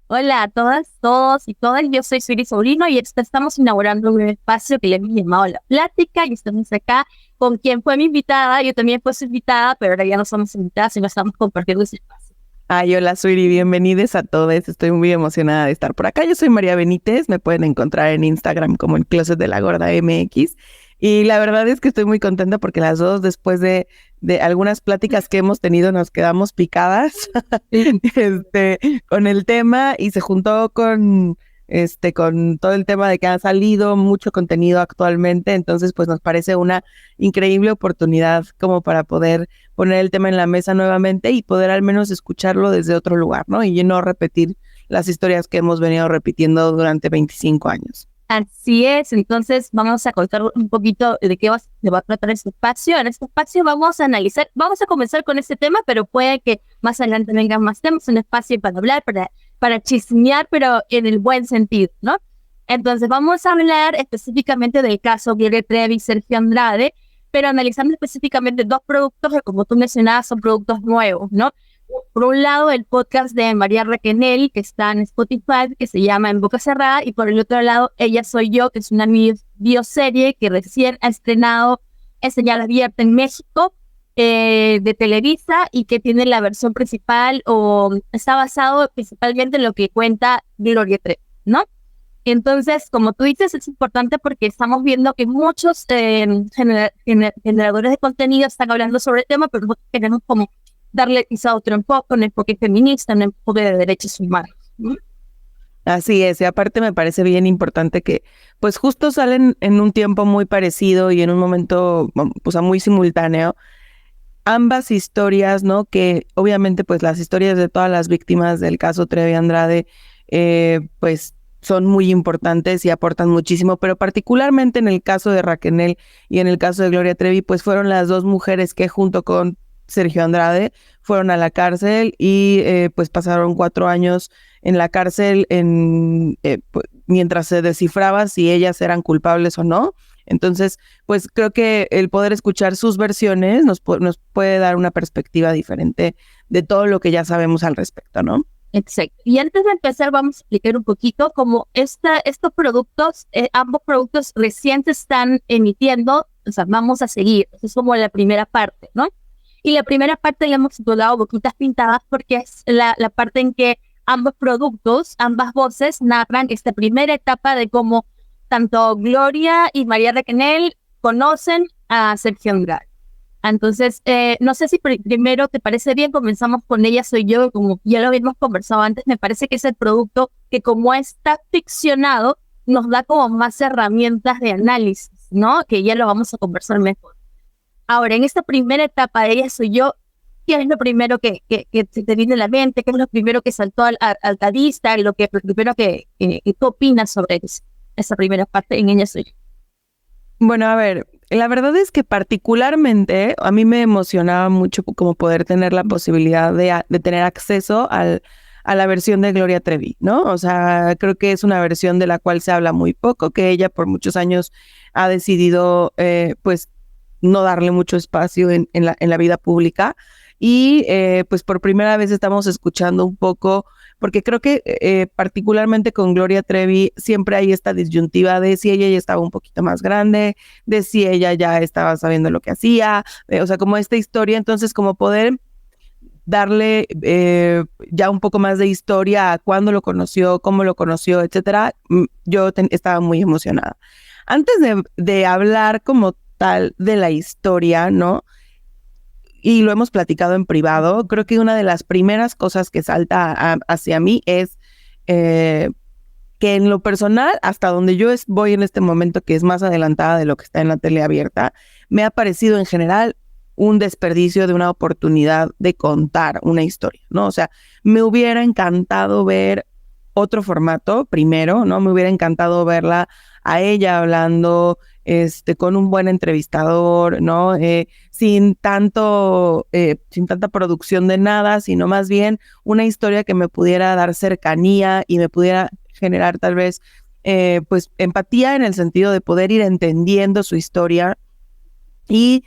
Hola a todas, todos y todas. Yo soy Suri Sobrino y estamos inaugurando un espacio que le hemos llamado La Plática y estamos acá con quien fue mi invitada. Yo también fui su invitada, pero ahora ya no somos invitadas, sino estamos compartiendo ese espacio. Ay, hola, Suiri, bienvenidos a todos. Estoy muy emocionada de estar por acá. Yo soy María Benítez, me pueden encontrar en Instagram como el Closet de la Gorda MX. Y la verdad es que estoy muy contenta porque las dos, después de algunas pláticas que hemos tenido, nos quedamos picadas con el tema y se juntó con todo el tema de que ha salido mucho contenido actualmente. Entonces, pues nos parece una increíble oportunidad como para poder poner el tema en la mesa nuevamente y poder al menos escucharlo desde otro lugar, ¿no? Y no repetir las historias que hemos venido repitiendo durante 25 años. Así es, entonces vamos a contar un poquito de qué se va a tratar este espacio. En este espacio vamos a analizar, vamos a comenzar con este tema, pero puede que más adelante vengan más temas, un espacio para hablar, para chismear, pero en el buen sentido, ¿no? Entonces vamos a hablar específicamente del caso Gloria Trevi y Sergio Andrade, pero analizando específicamente dos productos que, como tú mencionabas, son productos nuevos, ¿no? Por un lado, el podcast de María Raquenel, que está en Spotify, que se llama En Boca Cerrada, y por el otro lado, Ella Soy Yo, que es una bioserie que recién ha estrenado en señal abierta en México, de Televisa, y que tiene la versión principal, o está basado principalmente en lo que cuenta Gloria Trevi, ¿no? Entonces, como tú dices, es importante porque estamos viendo que muchos generadores de contenido están hablando sobre el tema, pero nosotros queremos como darle quizá otro enfoque, un enfoque feminista, un enfoque de derechos humanos, ¿no? Así es, y aparte me parece bien importante que pues justo salen en un tiempo muy parecido y en un momento pues muy simultáneo ambas historias, ¿no? Que obviamente pues las historias de todas las víctimas del caso Trevi Andrade pues son muy importantes y aportan muchísimo, pero particularmente en el caso de Raquel y en el caso de Gloria Trevi pues fueron las dos mujeres que junto con Sergio Andrade fueron a la cárcel y pues pasaron 4 años en la cárcel mientras se descifraba si ellas eran culpables o no. Entonces, pues creo que el poder escuchar sus versiones nos puede dar una perspectiva diferente de todo lo que ya sabemos al respecto, ¿no? Exacto. Y antes de empezar, vamos a explicar un poquito cómo estos productos, ambos productos recién se están emitiendo, o sea, vamos a seguir. Eso es como la primera parte, ¿no? Y la primera parte la hemos titulado Boquitas Pintadas porque es la parte en que ambos productos, ambas voces narran esta primera etapa de cómo tanto Gloria y María Raquenel conocen a Sergio Andrade. Entonces, no sé si primero te parece bien, comenzamos con Ella Soy Yo, como ya lo habíamos conversado antes, me parece que es el producto que como está ficcionado, nos da como más herramientas de análisis, ¿no? Que ya lo vamos a conversar mejor. Ahora, en esta primera etapa de Ella Soy Yo, ¿qué es lo primero que se te viene a la mente? ¿Qué es lo primero que saltó al la vista? Lo primero que tú opinas sobre esa primera parte en Ella Soy Yo. Bueno, a ver, la verdad es que particularmente a mí me emocionaba mucho como poder tener la posibilidad de tener acceso a la versión de Gloria Trevi, ¿no? O sea, creo que es una versión de la cual se habla muy poco, que ella por muchos años ha decidido, pues, no darle mucho espacio en la vida pública. Y pues por primera vez estamos escuchando un poco, porque creo que particularmente con Gloria Trevi siempre hay esta disyuntiva de si ella ya estaba un poquito más grande, de si ella ya estaba sabiendo lo que hacía, o sea, como esta historia. Entonces como poder darle ya un poco más de historia a cuándo lo conoció, cómo lo conoció, etcétera, yo estaba muy emocionada. Antes de hablar como tal de la historia, ¿no? Y lo hemos platicado en privado, creo que una de las primeras cosas que salta hacia mí es que en lo personal, hasta donde yo voy en este momento, que es más adelantada de lo que está en la tele abierta, me ha parecido en general un desperdicio de una oportunidad de contar una historia, ¿no? O sea, me hubiera encantado ver otro formato primero, ¿no? Me hubiera encantado verla a ella hablando con un buen entrevistador, ¿no? Sin tanta producción de nada, sino más bien una historia que me pudiera dar cercanía y me pudiera generar tal vez pues empatía en el sentido de poder ir entendiendo su historia. Y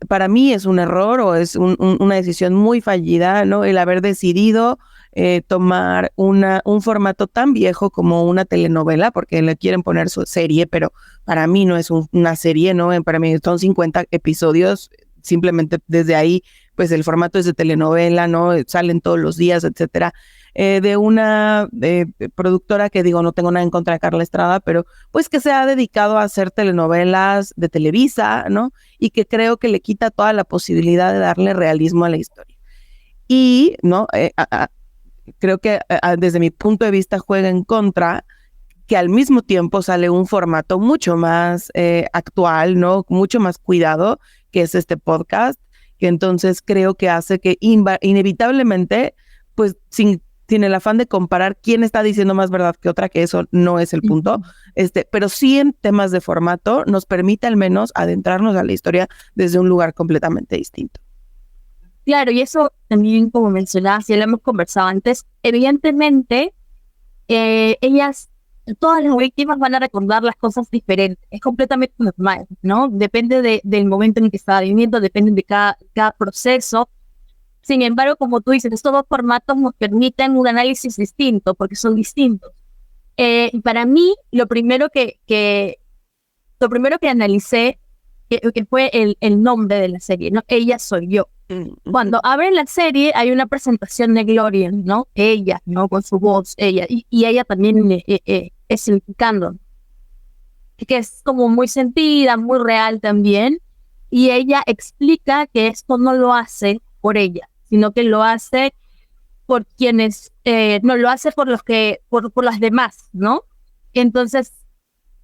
para mí es un error o es una decisión muy fallida, ¿no? El haber decidido tomar un formato tan viejo como una telenovela, porque le quieren poner su serie, pero para mí no es una serie, ¿no? Para mí son 50 episodios, simplemente desde ahí, pues el formato es de telenovela, ¿no? Salen todos los días, etcétera. De una productora que digo, no tengo nada en contra de Carla Estrada, pero pues que se ha dedicado a hacer telenovelas de Televisa, ¿no? Y que creo que le quita toda la posibilidad de darle realismo a la historia. Y, ¿no? Creo que desde mi punto de vista juega en contra que al mismo tiempo sale un formato mucho más actual, ¿no? Mucho más cuidado, que es este podcast, que entonces creo que hace que inevitablemente, pues sin el afán de comparar quién está diciendo más verdad que otra, que eso no es el punto, pero sí en temas de formato nos permite al menos adentrarnos a la historia desde un lugar completamente distinto. Claro, y eso también, como mencionabas, ya lo hemos conversado antes, evidentemente, todas las víctimas van a recordar las cosas diferentes, es completamente normal, ¿no? Depende del momento en el que estaba viviendo, depende de cada proceso. Sin embargo, como tú dices, estos dos formatos nos permiten un análisis distinto, porque son distintos. Y para mí, lo primero que analicé que fue el nombre de la serie, ¿no? Ella soy yo. Cuando abren la serie hay una presentación de Gloria, ¿no? Ella, ¿no? Con su voz, ella, y ella también significando, que es como muy sentida, muy real también, y ella explica que esto no lo hace por ella, sino que lo hace por quienes, no, lo hace por por las demás, ¿no? Entonces,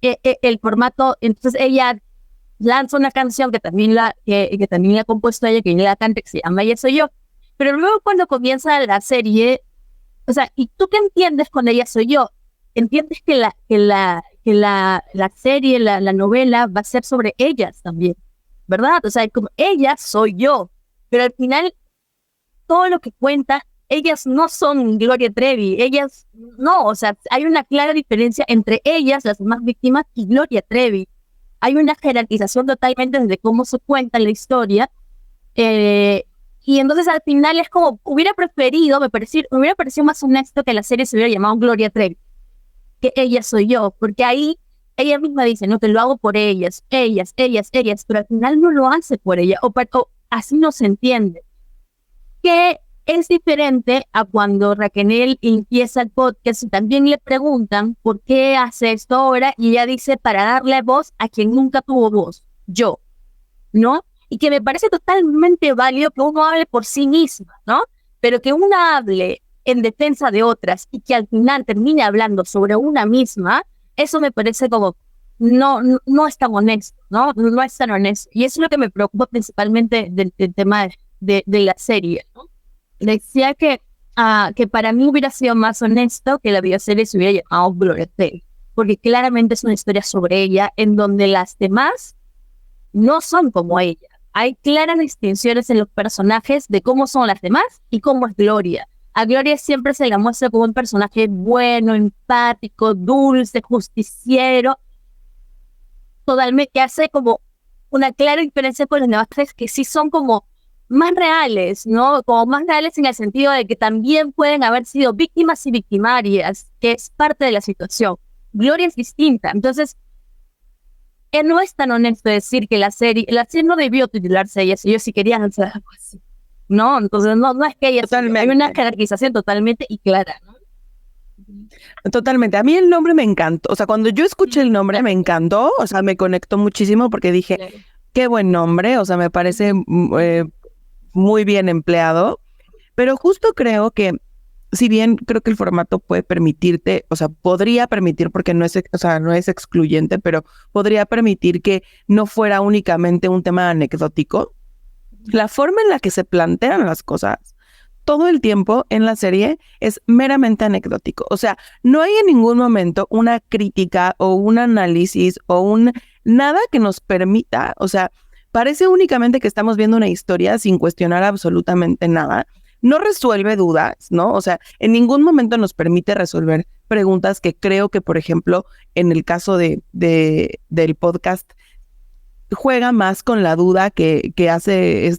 el formato, entonces ella lanza una canción que también la ha compuesto ella, que ella la canta, que se llama Ella Soy Yo. Pero luego cuando comienza la serie, o sea, ¿y tú qué entiendes con Ella Soy Yo? Entiendes que la serie, la novela va a ser sobre ellas también, ¿verdad? O sea, como ella soy yo, pero al final todo lo que cuenta, ellas no son Gloria Trevi, ellas no, o sea, hay una clara diferencia entre ellas, las demás víctimas, y Gloria Trevi. Hay una jerarquización totalmente de cómo se cuenta la historia, y entonces al final es como, me hubiera parecido más honesto que la serie se hubiera llamado Gloria Trevi, que Ella Soy Yo, porque ahí ella misma dice, no, que lo hago por ellas, pero al final no lo hace por ella, o así no se entiende. Que es diferente a cuando Raquel empieza el podcast y también le preguntan por qué hace esto ahora, y ella dice, para darle voz a quien nunca tuvo voz, yo, ¿no? Y que me parece totalmente válido que uno hable por sí misma, ¿no? Pero que uno hable en defensa de otras y que al final termine hablando sobre una misma, eso me parece como, no es tan honesto, ¿no? No es tan honesto. Y eso es lo que me preocupa principalmente del tema de la serie, ¿no? Decía que para mí hubiera sido más honesto que la bioserie se hubiera llamado Gloria Trevi, porque claramente es una historia sobre ella en donde las demás no son como ella. Hay claras distinciones en los personajes de cómo son las demás y cómo es Gloria. A Gloria siempre se la muestra como un personaje bueno, empático, dulce, justiciero, totalmente, que hace como una clara diferencia con los demás que sí son como más reales, ¿no? Como más reales en el sentido de que también pueden haber sido víctimas y victimarias, que es parte de la situación. Gloria es distinta, entonces no es tan honesto decir que la serie no debió titularse Ella Soy Yo si querían hacer algo así, ¿no? Entonces no es que ella hay una jerarquización totalmente y clara, ¿no? Totalmente. A mí el nombre me encantó. O sea, cuando yo escuché el nombre me encantó. O sea, me conectó muchísimo porque dije, claro, qué buen nombre. O sea, me parece muy bien empleado. Pero justo creo que, si bien creo que el formato puede permitirte, o sea, podría permitir, porque no es excluyente, pero podría permitir que no fuera únicamente un tema anecdótico. La forma en la que se plantean las cosas todo el tiempo en la serie es meramente anecdótico. O sea, no hay en ningún momento una crítica o un análisis o nada que nos permita, o sea, parece únicamente que estamos viendo una historia sin cuestionar absolutamente nada. No resuelve dudas, ¿no? O sea, en ningún momento nos permite resolver preguntas que creo que, por ejemplo, en el caso del podcast, juega más con la duda que hace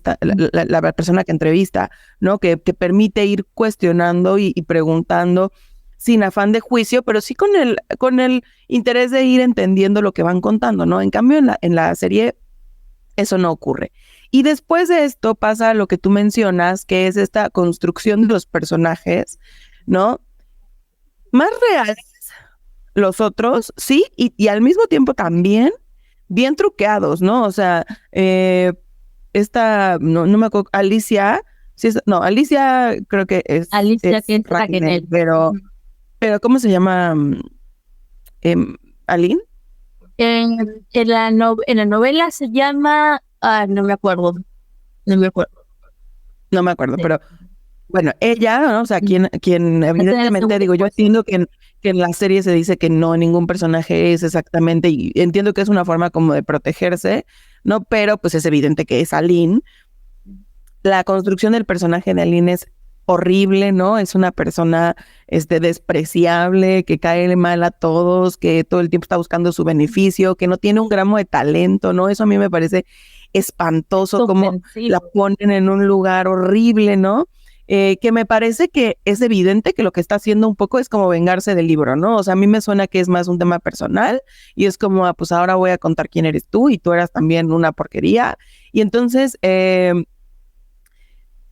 la persona que entrevista, ¿no? Que permite ir cuestionando y preguntando sin afán de juicio, pero sí con el interés de ir entendiendo lo que van contando, ¿no? En cambio, en la serie eso no ocurre. Y después de esto pasa lo que tú mencionas, que es esta construcción de los personajes, ¿no? Más reales los otros, sí, y al mismo tiempo también bien truqueados, ¿no? O sea, no me acuerdo, Alicia, sí Alicia creo que es Alicia que es Raquel. Pero ¿cómo se llama? ¿Aline? En la novela se llama, no me acuerdo. No me acuerdo, sí. Pero bueno, ella, ¿no? O sea, quien evidentemente, digo, yo entiendo que en la serie se dice que no, ningún personaje es exactamente, y entiendo que es una forma como de protegerse, ¿no? Pero pues es evidente que es Aline. La construcción del personaje de Aline es horrible, ¿no? Es una persona despreciable, que cae mal a todos, que todo el tiempo está buscando su beneficio, que no tiene un gramo de talento, ¿no? Eso a mí me parece espantoso, como la ponen en un lugar horrible, ¿no? Que me parece que es evidente que lo que está haciendo un poco es como vengarse del libro, ¿no? O sea, a mí me suena que es más un tema personal y es como, pues ahora voy a contar quién eres tú y tú eras también una porquería. Y entonces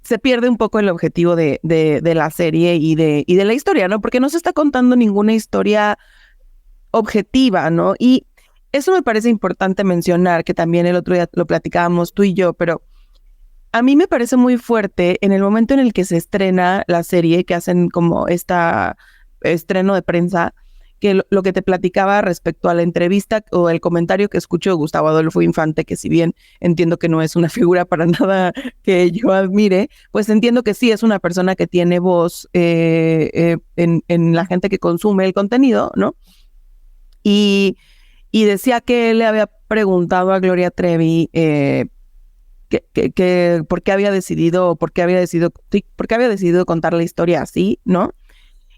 se pierde un poco el objetivo de la serie y de la historia, ¿no? Porque no se está contando ninguna historia objetiva, ¿no? Y eso me parece importante mencionar, que también el otro día lo platicábamos tú y yo, pero a mí me parece muy fuerte en el momento en el que se estrena la serie, que hacen como estreno de prensa, que lo que te platicaba respecto a la entrevista o el comentario que escucho de Gustavo Adolfo Infante, que si bien entiendo que no es una figura para nada que yo admire, pues entiendo que sí es una persona que tiene voz en la gente que consume el contenido, ¿no? Y decía que él le había preguntado a Gloria Trevi que por qué había decidido contar la historia así, ¿no?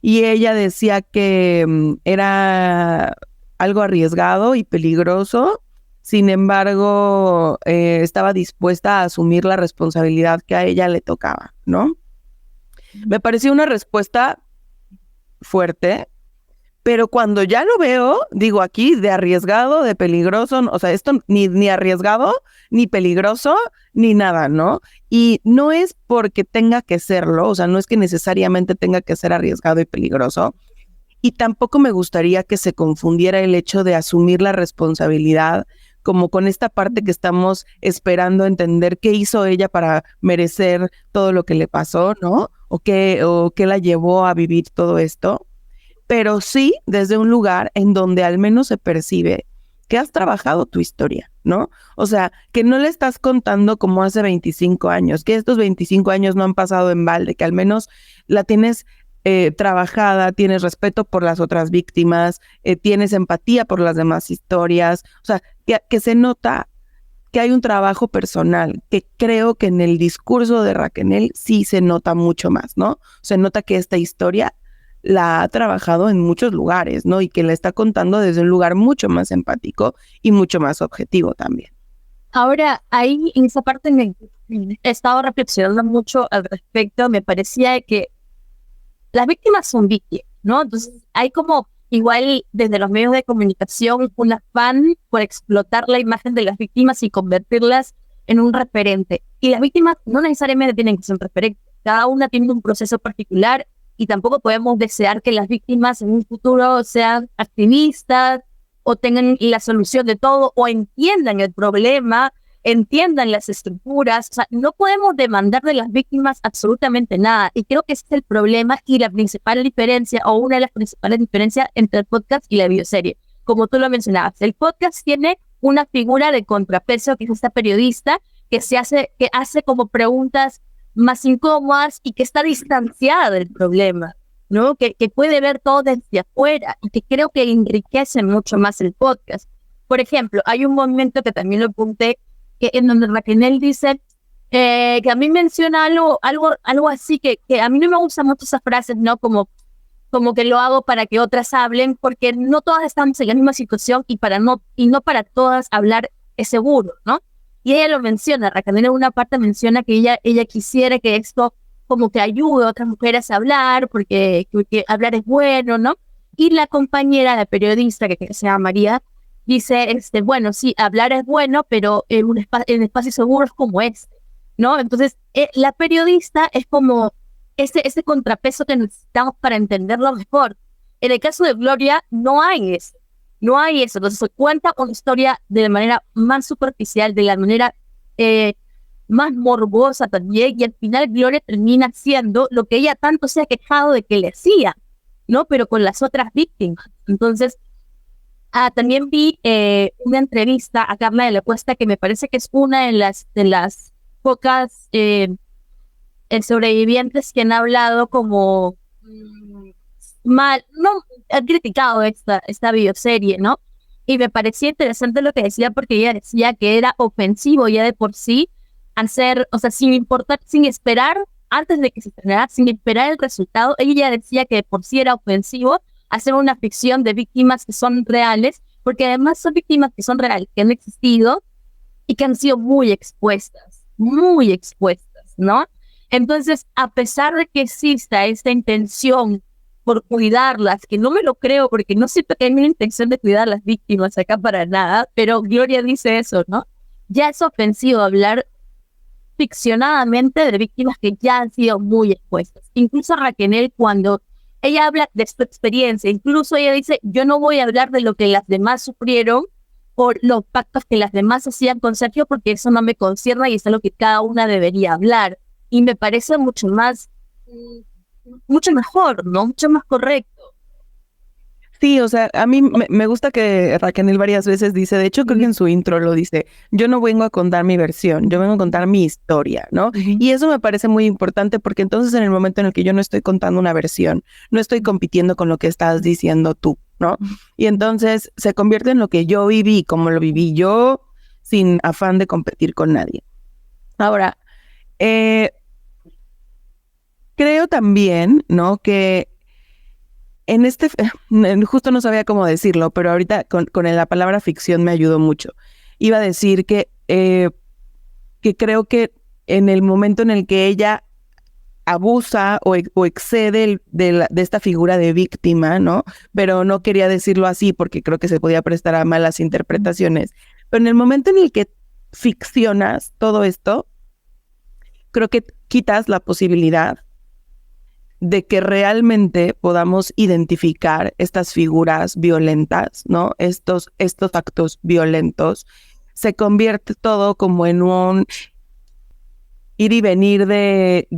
Y ella decía que era algo arriesgado y peligroso, sin embargo, estaba dispuesta a asumir la responsabilidad que a ella le tocaba, ¿no? Me pareció una respuesta fuerte, pero cuando ya lo veo, digo aquí, de arriesgado, de peligroso, o sea, esto ni arriesgado, ni peligroso, ni nada, ¿no? Y no es porque tenga que serlo, o sea, no es que necesariamente tenga que ser arriesgado y peligroso, y tampoco me gustaría que se confundiera el hecho de asumir la responsabilidad como con esta parte que estamos esperando entender qué hizo ella para merecer todo lo que le pasó, ¿no? O qué la llevó a vivir todo esto. Pero sí desde un lugar en donde al menos se percibe que has trabajado tu historia, ¿no? O sea, que no le estás contando como hace 25 años, que estos 25 años no han pasado en balde, que al menos la tienes trabajada, tienes respeto por las otras víctimas, tienes empatía por las demás historias, o sea, que se nota que hay un trabajo personal, que creo que en el discurso de Raquel sí se nota mucho más, ¿no? Se nota que esta historia la ha trabajado en muchos lugares, ¿no? Y que la está contando desde un lugar mucho más empático y mucho más objetivo también. Ahora, ahí en esa parte he estado reflexionando mucho al respecto. Me parecía que las víctimas son víctimas, ¿no? Entonces, hay como igual desde los medios de comunicación un afán por explotar la imagen de las víctimas y convertirlas en un referente. Y las víctimas no necesariamente tienen que ser un referente. Cada una tiene un proceso particular. Y tampoco podemos desear que las víctimas en un futuro sean activistas o tengan la solución de todo o entiendan el problema, entiendan las estructuras. O sea, no podemos demandar de las víctimas absolutamente nada. Y creo que ese es el problema y la principal diferencia o una de las principales diferencias entre el podcast y la bioserie. Como tú lo mencionabas, el podcast tiene una figura de contrapeso que es esta periodista que hace como preguntas más incómodas y que está distanciada del problema, ¿no? Que puede ver todo desde afuera y que creo que enriquece mucho más el podcast. Por ejemplo, hay un momento que también lo apunté, en donde Raquel dice que a mí menciona algo así, que a mí no me gustan mucho esas frases, ¿no? Como que lo hago para que otras hablen, porque no todas estamos en la misma situación y no para todas hablar es seguro, ¿no? Y ella lo menciona, Raquel en una parte menciona que ella quisiera que esto como que ayude a otras mujeres a hablar, porque hablar es bueno, ¿no? Y la compañera, la periodista, que se llama María, dice, bueno, sí, hablar es bueno, pero en espacios seguros como este, ¿no? Entonces, la periodista es como ese contrapeso que necesitamos para entenderlo mejor. En el caso de Gloria, no hay eso. No hay eso. Entonces, se cuenta una historia de la manera más superficial, de la manera más morbosa también, y al final Gloria termina haciendo lo que ella tanto se ha quejado de que le hacía, ¿no? Pero con las otras víctimas. Entonces, también vi una entrevista a Carla de la Cuesta, que me parece que es una de las pocas sobrevivientes que han hablado como mal, no, han criticado esta bioserie, ¿no? Y me parecía interesante lo que decía, porque ella decía que era ofensivo ya de por sí hacer, o sea, sin importar, sin esperar, antes de que se estrenara, sin esperar el resultado, ella decía que de por sí era ofensivo hacer una ficción de víctimas que son reales, porque además son víctimas que son reales, que han existido y que han sido muy expuestas, ¿no? Entonces, a pesar de que exista esta intención por cuidarlas, que no me lo creo, porque no siento que hay una intención de cuidar a las víctimas acá para nada, pero Gloria dice eso, ¿no? Ya es ofensivo hablar ficcionadamente de víctimas que ya han sido muy expuestas. Incluso Raquel, cuando ella habla de su experiencia, incluso ella dice, yo no voy a hablar de lo que las demás sufrieron por los pactos que las demás hacían con Sergio, porque eso no me concierne y es lo que cada una debería hablar. Y me parece mucho mejor, ¿no? Mucho más correcto. Sí, o sea, a mí me gusta que Raquel varias veces dice, de hecho creo que en su intro lo dice, yo no vengo a contar mi versión, yo vengo a contar mi historia, ¿no? Y eso me parece muy importante, porque entonces en el momento en el que yo no estoy contando una versión, no estoy compitiendo con lo que estás diciendo tú, ¿no? Y entonces se convierte en lo que yo viví, como lo viví yo, sin afán de competir con nadie. Ahora, creo también, ¿no? Que en justo no sabía cómo decirlo, pero ahorita con la palabra ficción me ayudó mucho. Iba a decir que creo que en el momento en el que ella abusa o excede de esta figura de víctima, ¿no? Pero no quería decirlo así porque creo que se podía prestar a malas interpretaciones. Pero en el momento en el que ficcionas todo esto, creo que quitas la posibilidad de que realmente podamos identificar estas figuras violentas, ¿no? Estos actos violentos. Se convierte todo como en un ir y venir de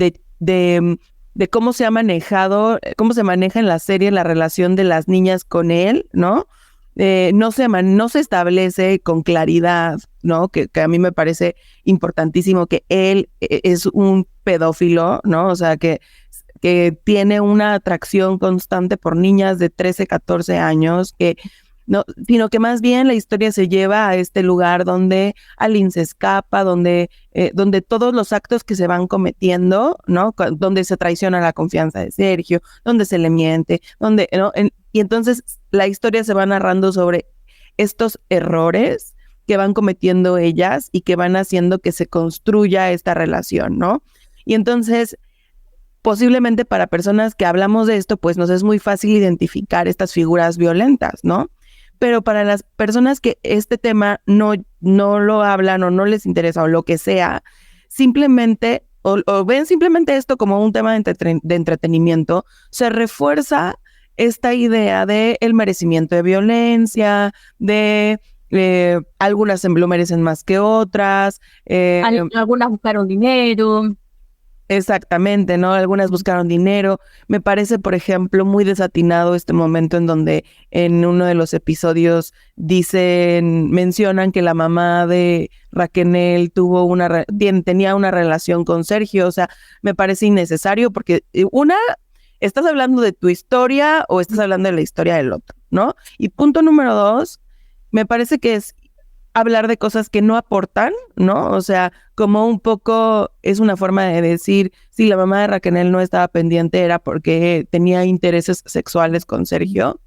cómo se ha manejado, cómo se maneja en la serie la relación de las niñas con él, ¿no? No se establece con claridad, ¿no? Que a mí me parece importantísimo que él es un pedófilo, ¿no? O sea, que tiene una atracción constante por niñas de 13, 14 años, no, sino que más bien la historia se lleva a este lugar donde Aline se escapa, donde todos los actos que se van cometiendo, ¿no? Donde se traiciona la confianza de Sergio, donde se le miente, donde, ¿no? Y entonces la historia se va narrando sobre estos errores que van cometiendo ellas y que van haciendo que se construya esta relación, ¿no? Y entonces, posiblemente para personas que hablamos de esto, pues nos es muy fácil identificar estas figuras violentas, ¿no? Pero para las personas que este tema no lo hablan o no les interesa o lo que sea, simplemente, o ven simplemente esto como un tema de entretenimiento, se refuerza esta idea de el merecimiento de violencia, de algunas lo merecen más que otras. Algunas buscaron dinero. Exactamente, ¿no? Algunas buscaron dinero. Me parece, por ejemplo, muy desatinado este momento en donde en uno de los episodios mencionan que la mamá de Raquel tenía una relación con Sergio. O sea, me parece innecesario porque estás hablando de tu historia o estás hablando de la historia del otro, ¿no? Y punto número 2, me parece que es hablar de cosas que no aportan, ¿no? O sea, como un poco es una forma de decir, si la mamá de Raquel no estaba pendiente era porque tenía intereses sexuales con Sergio,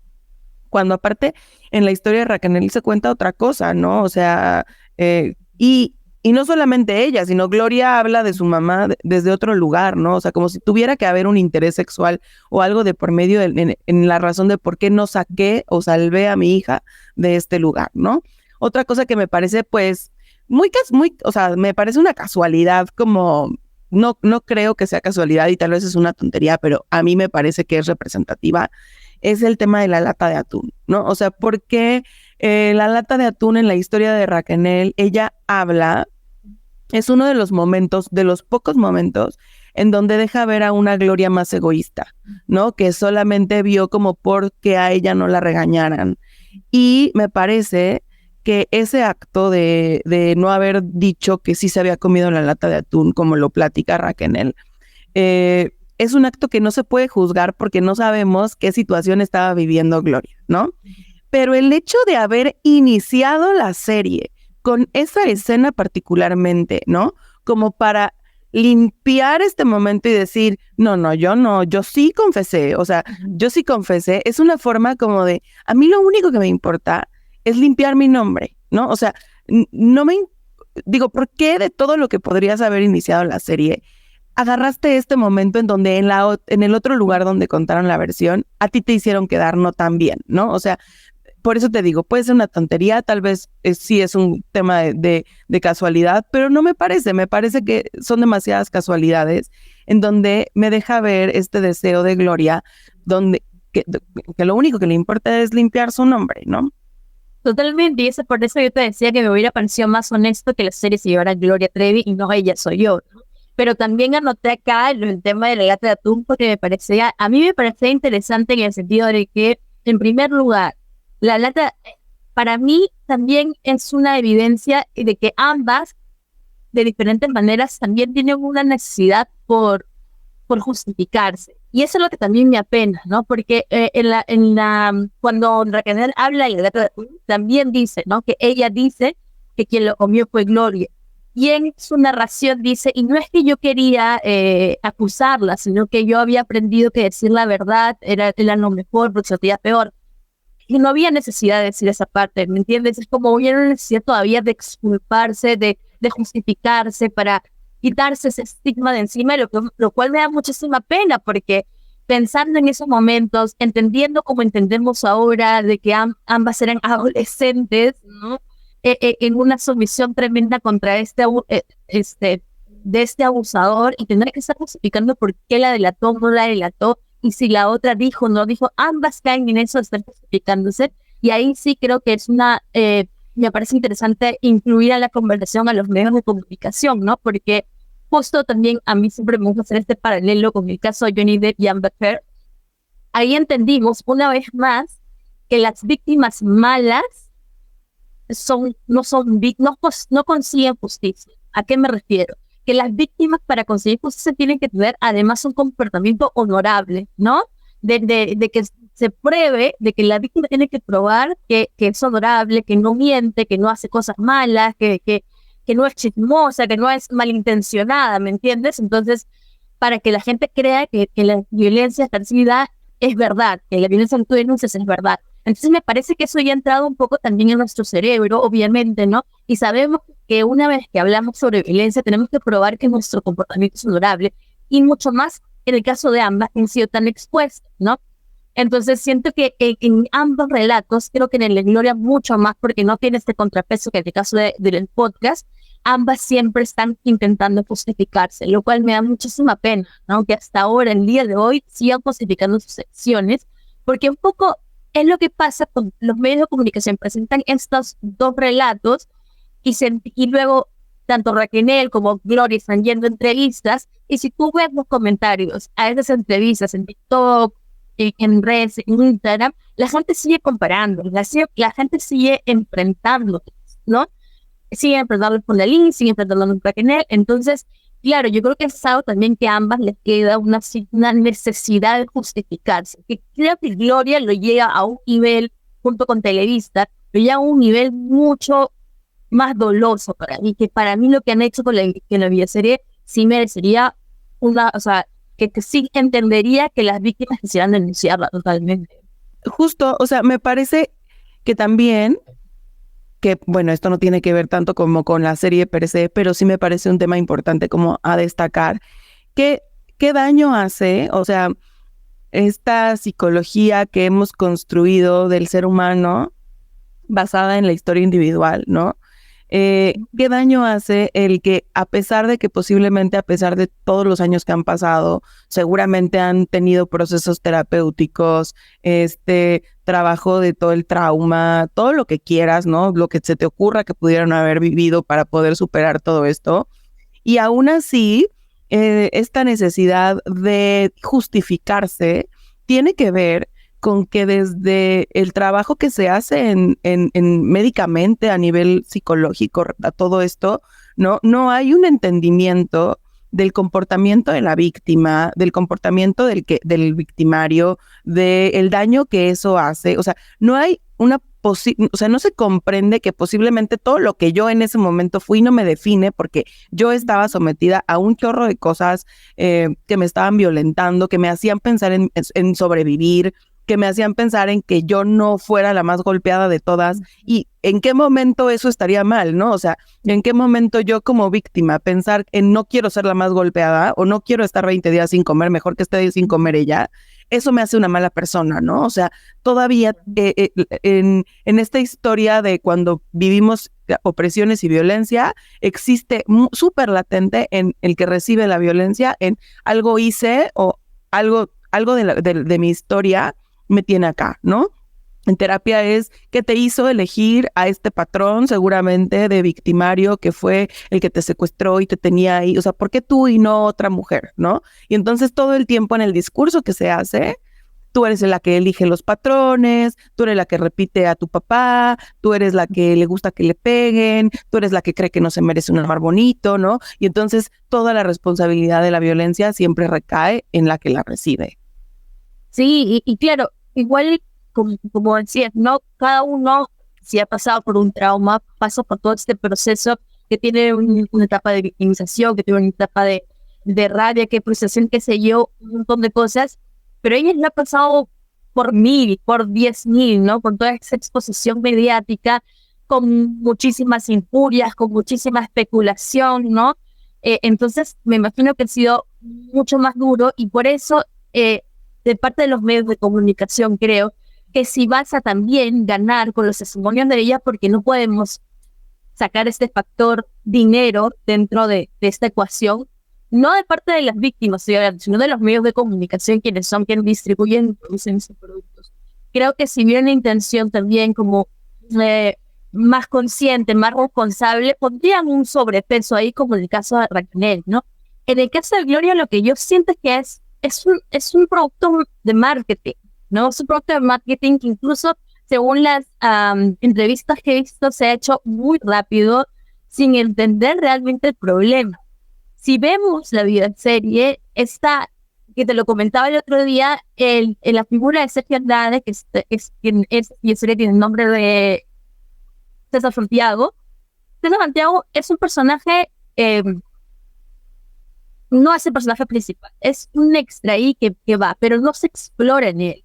cuando aparte en la historia de Raquel se cuenta otra cosa, ¿no? O sea, Y no solamente ella, sino Gloria habla de su mamá desde otro lugar, ¿no? O sea, como si tuviera que haber un interés sexual o algo de por medio en la razón de por qué no saqué o salvé a mi hija de este lugar, ¿no? Otra cosa que me parece, pues, o sea, me parece una casualidad, como, no creo que sea casualidad y tal vez es una tontería, pero a mí me parece que es representativa, es el tema de la lata de atún, ¿no? O sea, ¿por qué la lata de atún en la historia de Raquel, ella habla? Es uno de los momentos, de los pocos momentos en donde deja ver a una Gloria más egoísta, ¿no? Que solamente vio como porque a ella no la regañaran. Y me parece que ese acto de no haber dicho que sí se había comido la lata de atún, como lo platica Raquel, es un acto que no se puede juzgar porque no sabemos qué situación estaba viviendo Gloria, ¿no? Pero el hecho de haber iniciado la serie con esa escena particularmente, ¿no? Como para limpiar este momento y decir, no, yo sí confesé, o sea, yo sí confesé, es una forma como de, a mí lo único que me importa es limpiar mi nombre, ¿no? O sea, no me, digo, ¿por qué de todo lo que podrías haber iniciado la serie, agarraste este momento en donde en el otro lugar donde contaron la versión, a ti te hicieron quedar no tan bien, ¿no? O sea, por eso te digo, puede ser una tontería, tal vez sí es un tema de casualidad, pero no me parece que son demasiadas casualidades en donde me deja ver este deseo de Gloria, donde que lo único que le importa es limpiar su nombre, ¿no? Totalmente, y eso por eso yo te decía que me hubiera parecido más honesto que la serie se llevara a Gloria Trevi y no ella soy yo, ¿no? Pero también anoté acá el tema de la lata de atún porque a mí me parecía interesante en el sentido de que, en primer lugar, la lata, para mí también es una evidencia de que ambas, de diferentes maneras, también tienen una necesidad por justificarse. Y eso es lo que también me apena, ¿no? Porque cuando Raquel habla y la lata también dice, ¿no? Que ella dice que quien lo comió fue Gloria. Y en su narración dice, y no es que yo quería acusarla, sino que yo había aprendido que decir la verdad era lo mejor, porque sería peor. Y no había necesidad de decir esa parte, ¿me entiendes? Es como hubiera necesidad todavía de exculparse, de justificarse para quitarse ese estigma de encima, lo cual me da muchísima pena, porque pensando en esos momentos, entendiendo como entendemos ahora, de que ambas eran adolescentes, ¿no? En una sumisión tremenda contra de este abusador, y tener que estar justificando por qué la delató, no la delató, y si la otra dijo, no dijo, ambas caen en eso de estar justificándose, y ahí sí creo que me parece interesante incluir a la conversación a los medios de comunicación, ¿no? Porque justo también a mí siempre me gusta hacer este paralelo con el caso de Johnny Depp y Amber Heard. Ahí entendimos una vez más que las víctimas malas no consiguen justicia. ¿A qué me refiero? Que las víctimas para conseguir justicia tienen que tener además un comportamiento honorable, ¿no? De que se pruebe, de que la víctima tiene que probar que es honorable, que no miente, que no hace cosas malas, que no es chismosa, que no es malintencionada, ¿me entiendes? Entonces, para que la gente crea que la violencia ejercida es verdad, que la violencia que tú denuncias es verdad. Entonces me parece que eso ya ha entrado un poco también en nuestro cerebro, obviamente, ¿no? Y sabemos que una vez que hablamos sobre violencia tenemos que probar que nuestro comportamiento es honorable, y mucho más en el caso de ambas que han sido tan expuestas, ¿no? Entonces siento que en ambos relatos, creo que en el de Gloria mucho más, porque no tiene este contrapeso que en el caso del podcast, ambas siempre están intentando justificarse, lo cual me da muchísima pena, ¿no? Que hasta ahora, el día de hoy, sigan justificando sus acciones, porque un poco es lo que pasa con los medios de comunicación. Presentan estos dos relatos y luego tanto Raquel como Gloria están yendo a entrevistas, y si tú ves los comentarios a esas entrevistas en TikTok, en redes, en Instagram, la gente sigue comparando, la gente sigue enfrentando, ¿no? Sigue enfrentando con la Lin, sigue enfrentando con Raquel. Entonces, claro, yo creo que es algo también que a ambas les queda una necesidad de justificarse. Que creo que Gloria lo llega a un nivel, junto con Televisa, lo llega a un nivel mucho más doloso para mí, que para mí lo que han hecho con la videoserie sí merecería o sea, que sí entendería que las víctimas quisieran denunciarla totalmente. Justo, o sea, me parece que también que, bueno, esto no tiene que ver tanto como con la serie per se, pero sí me parece un tema importante como a destacar. ¿Qué daño hace? O sea, esta psicología que hemos construido del ser humano basada en la historia individual, ¿no? ¿Qué daño hace el que, a pesar de que posiblemente, a pesar de todos los años que han pasado, seguramente han tenido procesos terapéuticos, trabajo de todo el trauma, todo lo que quieras, ¿no? Lo que se te ocurra que pudieran haber vivido para poder superar todo esto, y aún así, esta necesidad de justificarse tiene que ver con que desde el trabajo que se hace en médicamente a nivel psicológico a todo esto, no hay un entendimiento del comportamiento de la víctima, del comportamiento del victimario, del daño que eso hace. O sea, no hay o sea, no se comprende que posiblemente todo lo que yo en ese momento fui no me define porque yo estaba sometida a un chorro de cosas que me estaban violentando, que me hacían pensar en sobrevivir, que me hacían pensar en que yo no fuera la más golpeada de todas, y en qué momento eso estaría mal, ¿no? O sea, en qué momento yo como víctima pensar en no quiero ser la más golpeada o no quiero estar 20 días sin comer, mejor que esté sin comer ella, eso me hace una mala persona, ¿no? O sea, todavía en esta historia de cuando vivimos opresiones y violencia, existe súper latente en el que recibe la violencia, en algo hice o algo de mi historia me tiene acá, ¿no? En terapia es que te hizo elegir a este patrón seguramente de victimario que fue el que te secuestró y te tenía ahí, o sea, ¿por qué tú y no otra mujer, no? Y entonces todo el tiempo en el discurso que se hace, tú eres la que elige los patrones, tú eres la que repite a tu papá, tú eres la que le gusta que le peguen, tú eres la que cree que no se merece un amor bonito, ¿no? Y entonces toda la responsabilidad de la violencia siempre recae en la que la recibe. Sí, y claro, igual como decías, ¿no? Cada uno, si ha pasado por un trauma, pasa por todo este proceso que tiene una etapa de victimización, que tiene una etapa de rabia, que frustración, qué sé yo, un montón de cosas, pero ella lo ha pasado por 1000, por 10.000, ¿no? Con toda esa exposición mediática, con muchísimas injurias, con muchísima especulación, ¿no? Entonces, me imagino que ha sido mucho más duro y por eso, de parte de los medios de comunicación, creo que si vas a también ganar con los testimonios de ella, porque no podemos sacar este factor dinero dentro de esta ecuación, no de parte de las víctimas, sino de los medios de comunicación, quienes distribuyen y producen esos productos. Creo que si hubiera una intención también como más consciente, más responsable, pondrían un sobrepeso ahí, como en el caso de Raquel, ¿no? En el caso de Gloria, lo que yo siento es que es un producto de marketing, ¿no? Es un producto de marketing que incluso, según las entrevistas que he visto, se ha hecho muy rápido, sin entender realmente el problema. Si vemos la videoserie, está, que te lo comentaba el otro día, en la figura de Sergio Andrade, que es quien es, y el serie tiene el nombre de César Santiago. César Santiago es un personaje, no es el personaje principal, es un extra ahí que va, pero no se explora en él,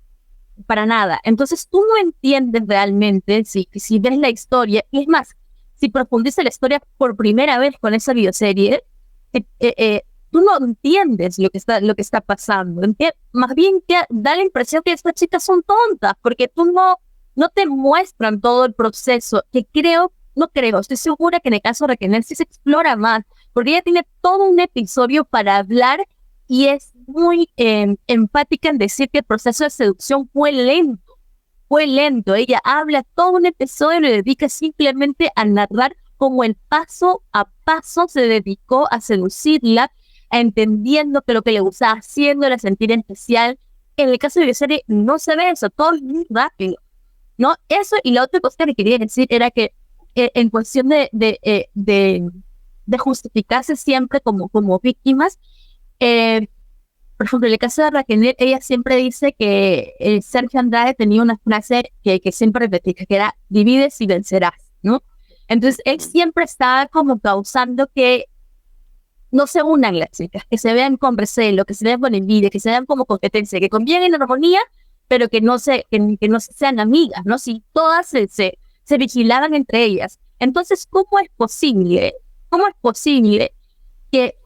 para nada. Entonces tú no entiendes realmente si ves la historia, y es más, si profundizas la historia por primera vez con esa videoserie, tú no entiendes lo que está pasando. Más bien te da la impresión que estas chicas son tontas, porque tú no te muestran todo el proceso, que estoy segura que en el caso de Raquel sí se explora más, porque ella tiene todo un episodio para hablar y es muy empática en decir que el proceso de seducción fue lento. Ella habla todo un episodio y lo dedica simplemente a narrar cómo el paso a paso se dedicó a seducirla, entendiendo que lo que le gustaba, haciéndola sentir especial. En el caso de la serie no se ve eso, todo es muy rápido, ¿no? Eso, y la otra cosa que quería decir era que en cuestión de justificarse siempre como víctimas, por ejemplo, en el caso de Raquel, ella siempre dice que Sergio Andrade tenía una frase que siempre repetía, que era divides y vencerás, ¿no? Entonces, él siempre estaba como causando que no se unan las chicas, que se vean con recelo, que se vean con envidia, que se vean como competencia, que conviven en armonía, pero que no sean amigas, ¿no? Si todas se se vigilaban entre ellas. Entonces, ¿cómo es posible que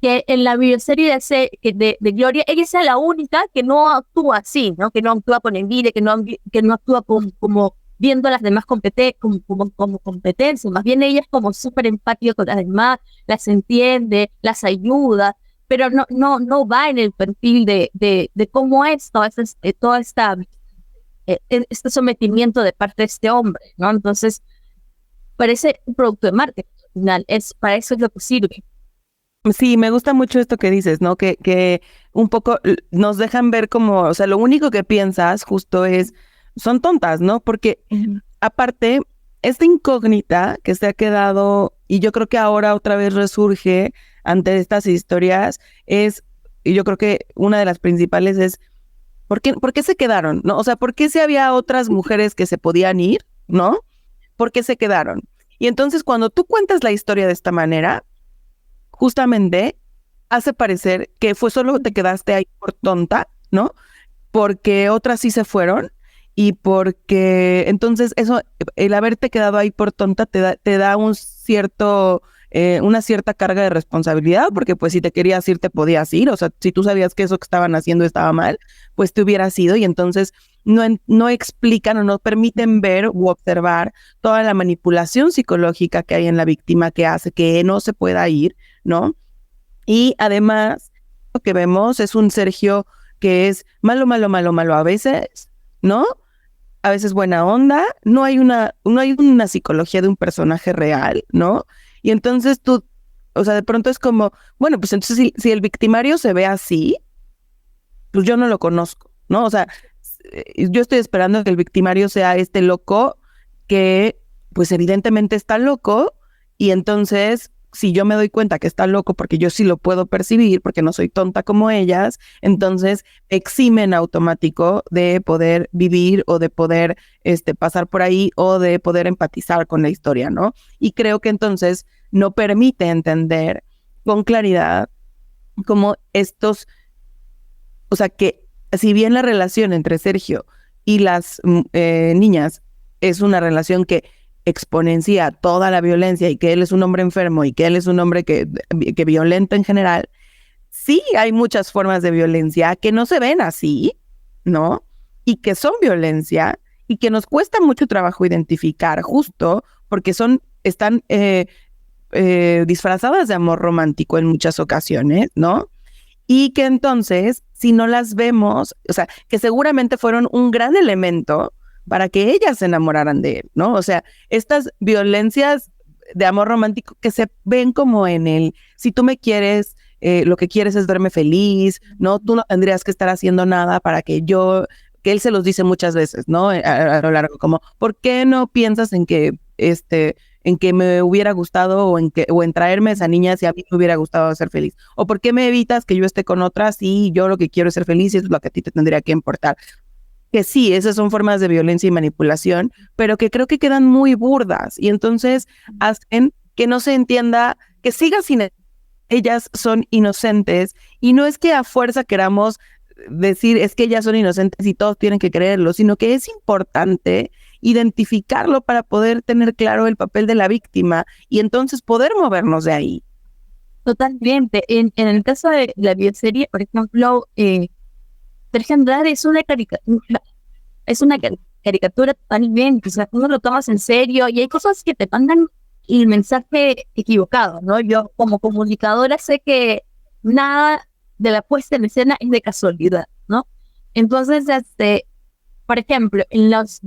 en la bioserie de Gloria, ella sea la única que no actúa así, ¿no? Que no actúa con envidia, que no actúa como viendo a las demás como competencia, más bien ella es como súper empática con las demás, las entiende, las ayuda, pero no va en el perfil de cómo es este sometimiento de parte de este hombre, ¿no? Entonces, parece un producto de marketing al final, para eso es lo que sirve. Sí, me gusta mucho esto que dices, ¿no? Que un poco nos dejan ver como, o sea, lo único que piensas justo son tontas, ¿no? Porque aparte, esta incógnita que se ha quedado, y yo creo que ahora otra vez resurge ante estas historias, y yo creo que una de las principales es, ¿por qué se quedaron? ¿No? O sea, ¿por qué si había otras mujeres que se podían ir? ¿No? ¿Por qué se quedaron? Y entonces cuando tú cuentas la historia de esta manera, justamente hace parecer que fue solo te quedaste ahí por tonta, ¿no? Porque otras sí se fueron y porque entonces eso, el haberte quedado ahí por tonta te da una cierta carga de responsabilidad, porque pues si te querías ir, te podías ir, o sea, si tú sabías que eso que estaban haciendo estaba mal, pues te hubieras ido y entonces no explican o no permiten ver u observar toda la manipulación psicológica que hay en la víctima que hace que no se pueda ir, ¿no? Y además, lo que vemos es un Sergio que es malo, malo, malo, malo a veces, ¿no? A veces buena onda, no hay una psicología de un personaje real, ¿no? Y entonces tú, o sea, de pronto es como, bueno, pues entonces si el victimario se ve así, pues yo no lo conozco, ¿no? O sea, yo estoy esperando que el victimario sea este loco que, pues evidentemente está loco, y entonces si yo me doy cuenta que está loco porque yo sí lo puedo percibir, porque no soy tonta como ellas, entonces exime en automático de poder vivir o de poder pasar por ahí o de poder empatizar con la historia, ¿no? Y creo que entonces no permite entender con claridad cómo o sea, que si bien la relación entre Sergio y las niñas es una relación que exponencia toda la violencia y que él es un hombre enfermo y que él es un hombre que violenta en general, sí hay muchas formas de violencia que no se ven así, ¿no? Y que son violencia y que nos cuesta mucho trabajo identificar justo porque están disfrazadas de amor romántico en muchas ocasiones, ¿no? Y que entonces, si no las vemos, o sea, que seguramente fueron un gran elemento para que ellas se enamoraran de él, ¿no? O sea, estas violencias de amor romántico que se ven como si tú me quieres, lo que quieres es verme feliz, ¿no? Tú no tendrías que estar haciendo nada para que él se los dice muchas veces, ¿no? A lo largo, como, ¿por qué no piensas en que me hubiera gustado o en traerme a esa niña si a mí me hubiera gustado ser feliz? ¿O por qué me evitas que yo esté con otras si yo lo que quiero es ser feliz y eso es lo que a ti te tendría que importar? Que sí, esas son formas de violencia y manipulación, pero que creo que quedan muy burdas y entonces hacen que no se entienda, que siga sin ellas son inocentes, y no es que a fuerza queramos decir es que ellas son inocentes y todos tienen que creerlo, sino que es importante identificarlo para poder tener claro el papel de la víctima y entonces poder movernos de ahí. Totalmente. En el caso de la bioserie, por ejemplo, Sergio Andrade es una caricatura totalmente, o sea, uno lo tomas en serio y hay cosas que te mandan el mensaje equivocado, ¿no? Yo como comunicadora sé que nada de la puesta en escena es de casualidad, ¿no? Entonces, por ejemplo, en las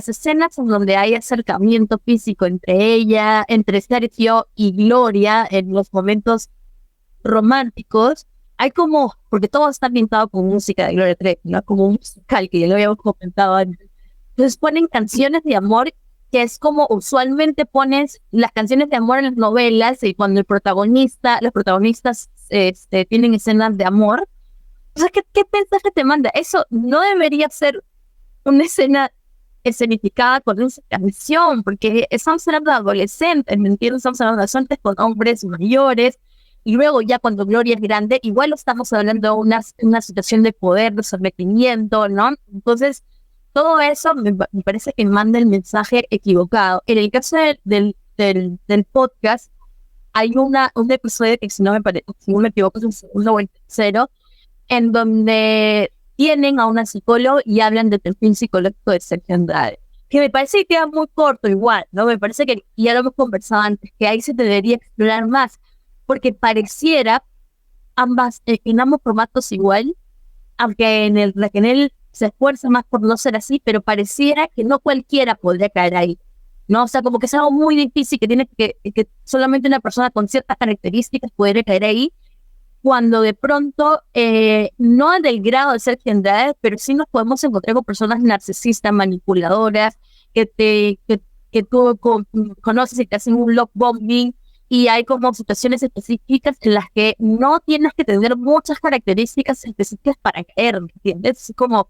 escenas en donde hay acercamiento físico entre Sergio y Gloria, en los momentos románticos, hay porque todo está ambientado con música de Gloria Trevi, ¿no? Como un musical que ya lo habíamos comentado antes. Entonces ponen canciones de amor, que es como usualmente pones las canciones de amor en las novelas y cuando los protagonistas tienen escenas de amor. O sea, ¿qué mensaje te manda? Eso no debería ser una escena escenificada con esa canción, porque estamos hablando de adolescentes, ¿me entiendes? Estamos hablando de adolescentes con hombres mayores. Y luego ya cuando Gloria es grande, igual estamos hablando de una situación de poder, de sometimiento, ¿no? Entonces, todo eso me parece que manda el mensaje equivocado. En el caso del podcast, hay un episodio que si no me equivoco es el segundo o el tercero, en donde tienen a una psicóloga y hablan del perfil psicológico de Sergio Andrade, que me parece que queda muy corto igual, ¿no? Me parece que, y ya lo hemos conversado antes, que ahí se debería explorar más, porque pareciera en ambos formatos igual, aunque en él se esfuerza más por no ser así, pero pareciera que no cualquiera podría caer ahí, ¿no? O sea, como que es algo muy difícil, que solamente una persona con ciertas características podría caer ahí, cuando de pronto, no del grado de Sergio Andrade, pero sí nos podemos encontrar con personas narcisistas, manipuladoras, que tú conoces y te hacen un love bombing, y hay como situaciones específicas en las que no tienes que tener muchas características específicas para caer, ¿entiendes? Como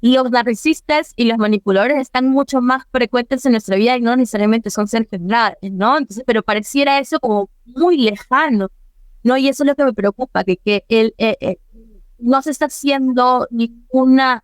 los narcisistas y los manipuladores están mucho más frecuentes en nuestra vida y no necesariamente son Sergio Andrade, ¿no? Entonces, pero pareciera eso como muy lejano, ¿no? Y eso es lo que me preocupa, que él no se está haciendo no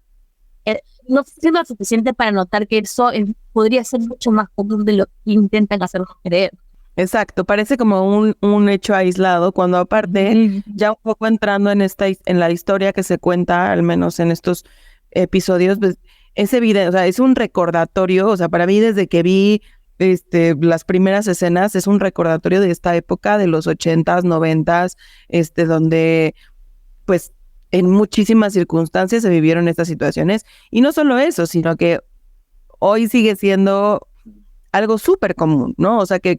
está haciendo lo suficiente para notar que eso podría ser mucho más común de lo que intentan hacernos creer. Exacto, parece como un hecho aislado, cuando aparte, ya un poco entrando en la historia que se cuenta, al menos en estos episodios, pues, es evidente, o sea, es un recordatorio, o sea, para mí desde que vi las primeras escenas, es un recordatorio de esta época de los 80s, 90s, donde, pues, en muchísimas circunstancias se vivieron estas situaciones, y no solo eso, sino que hoy sigue siendo algo súper común, ¿no? O sea, que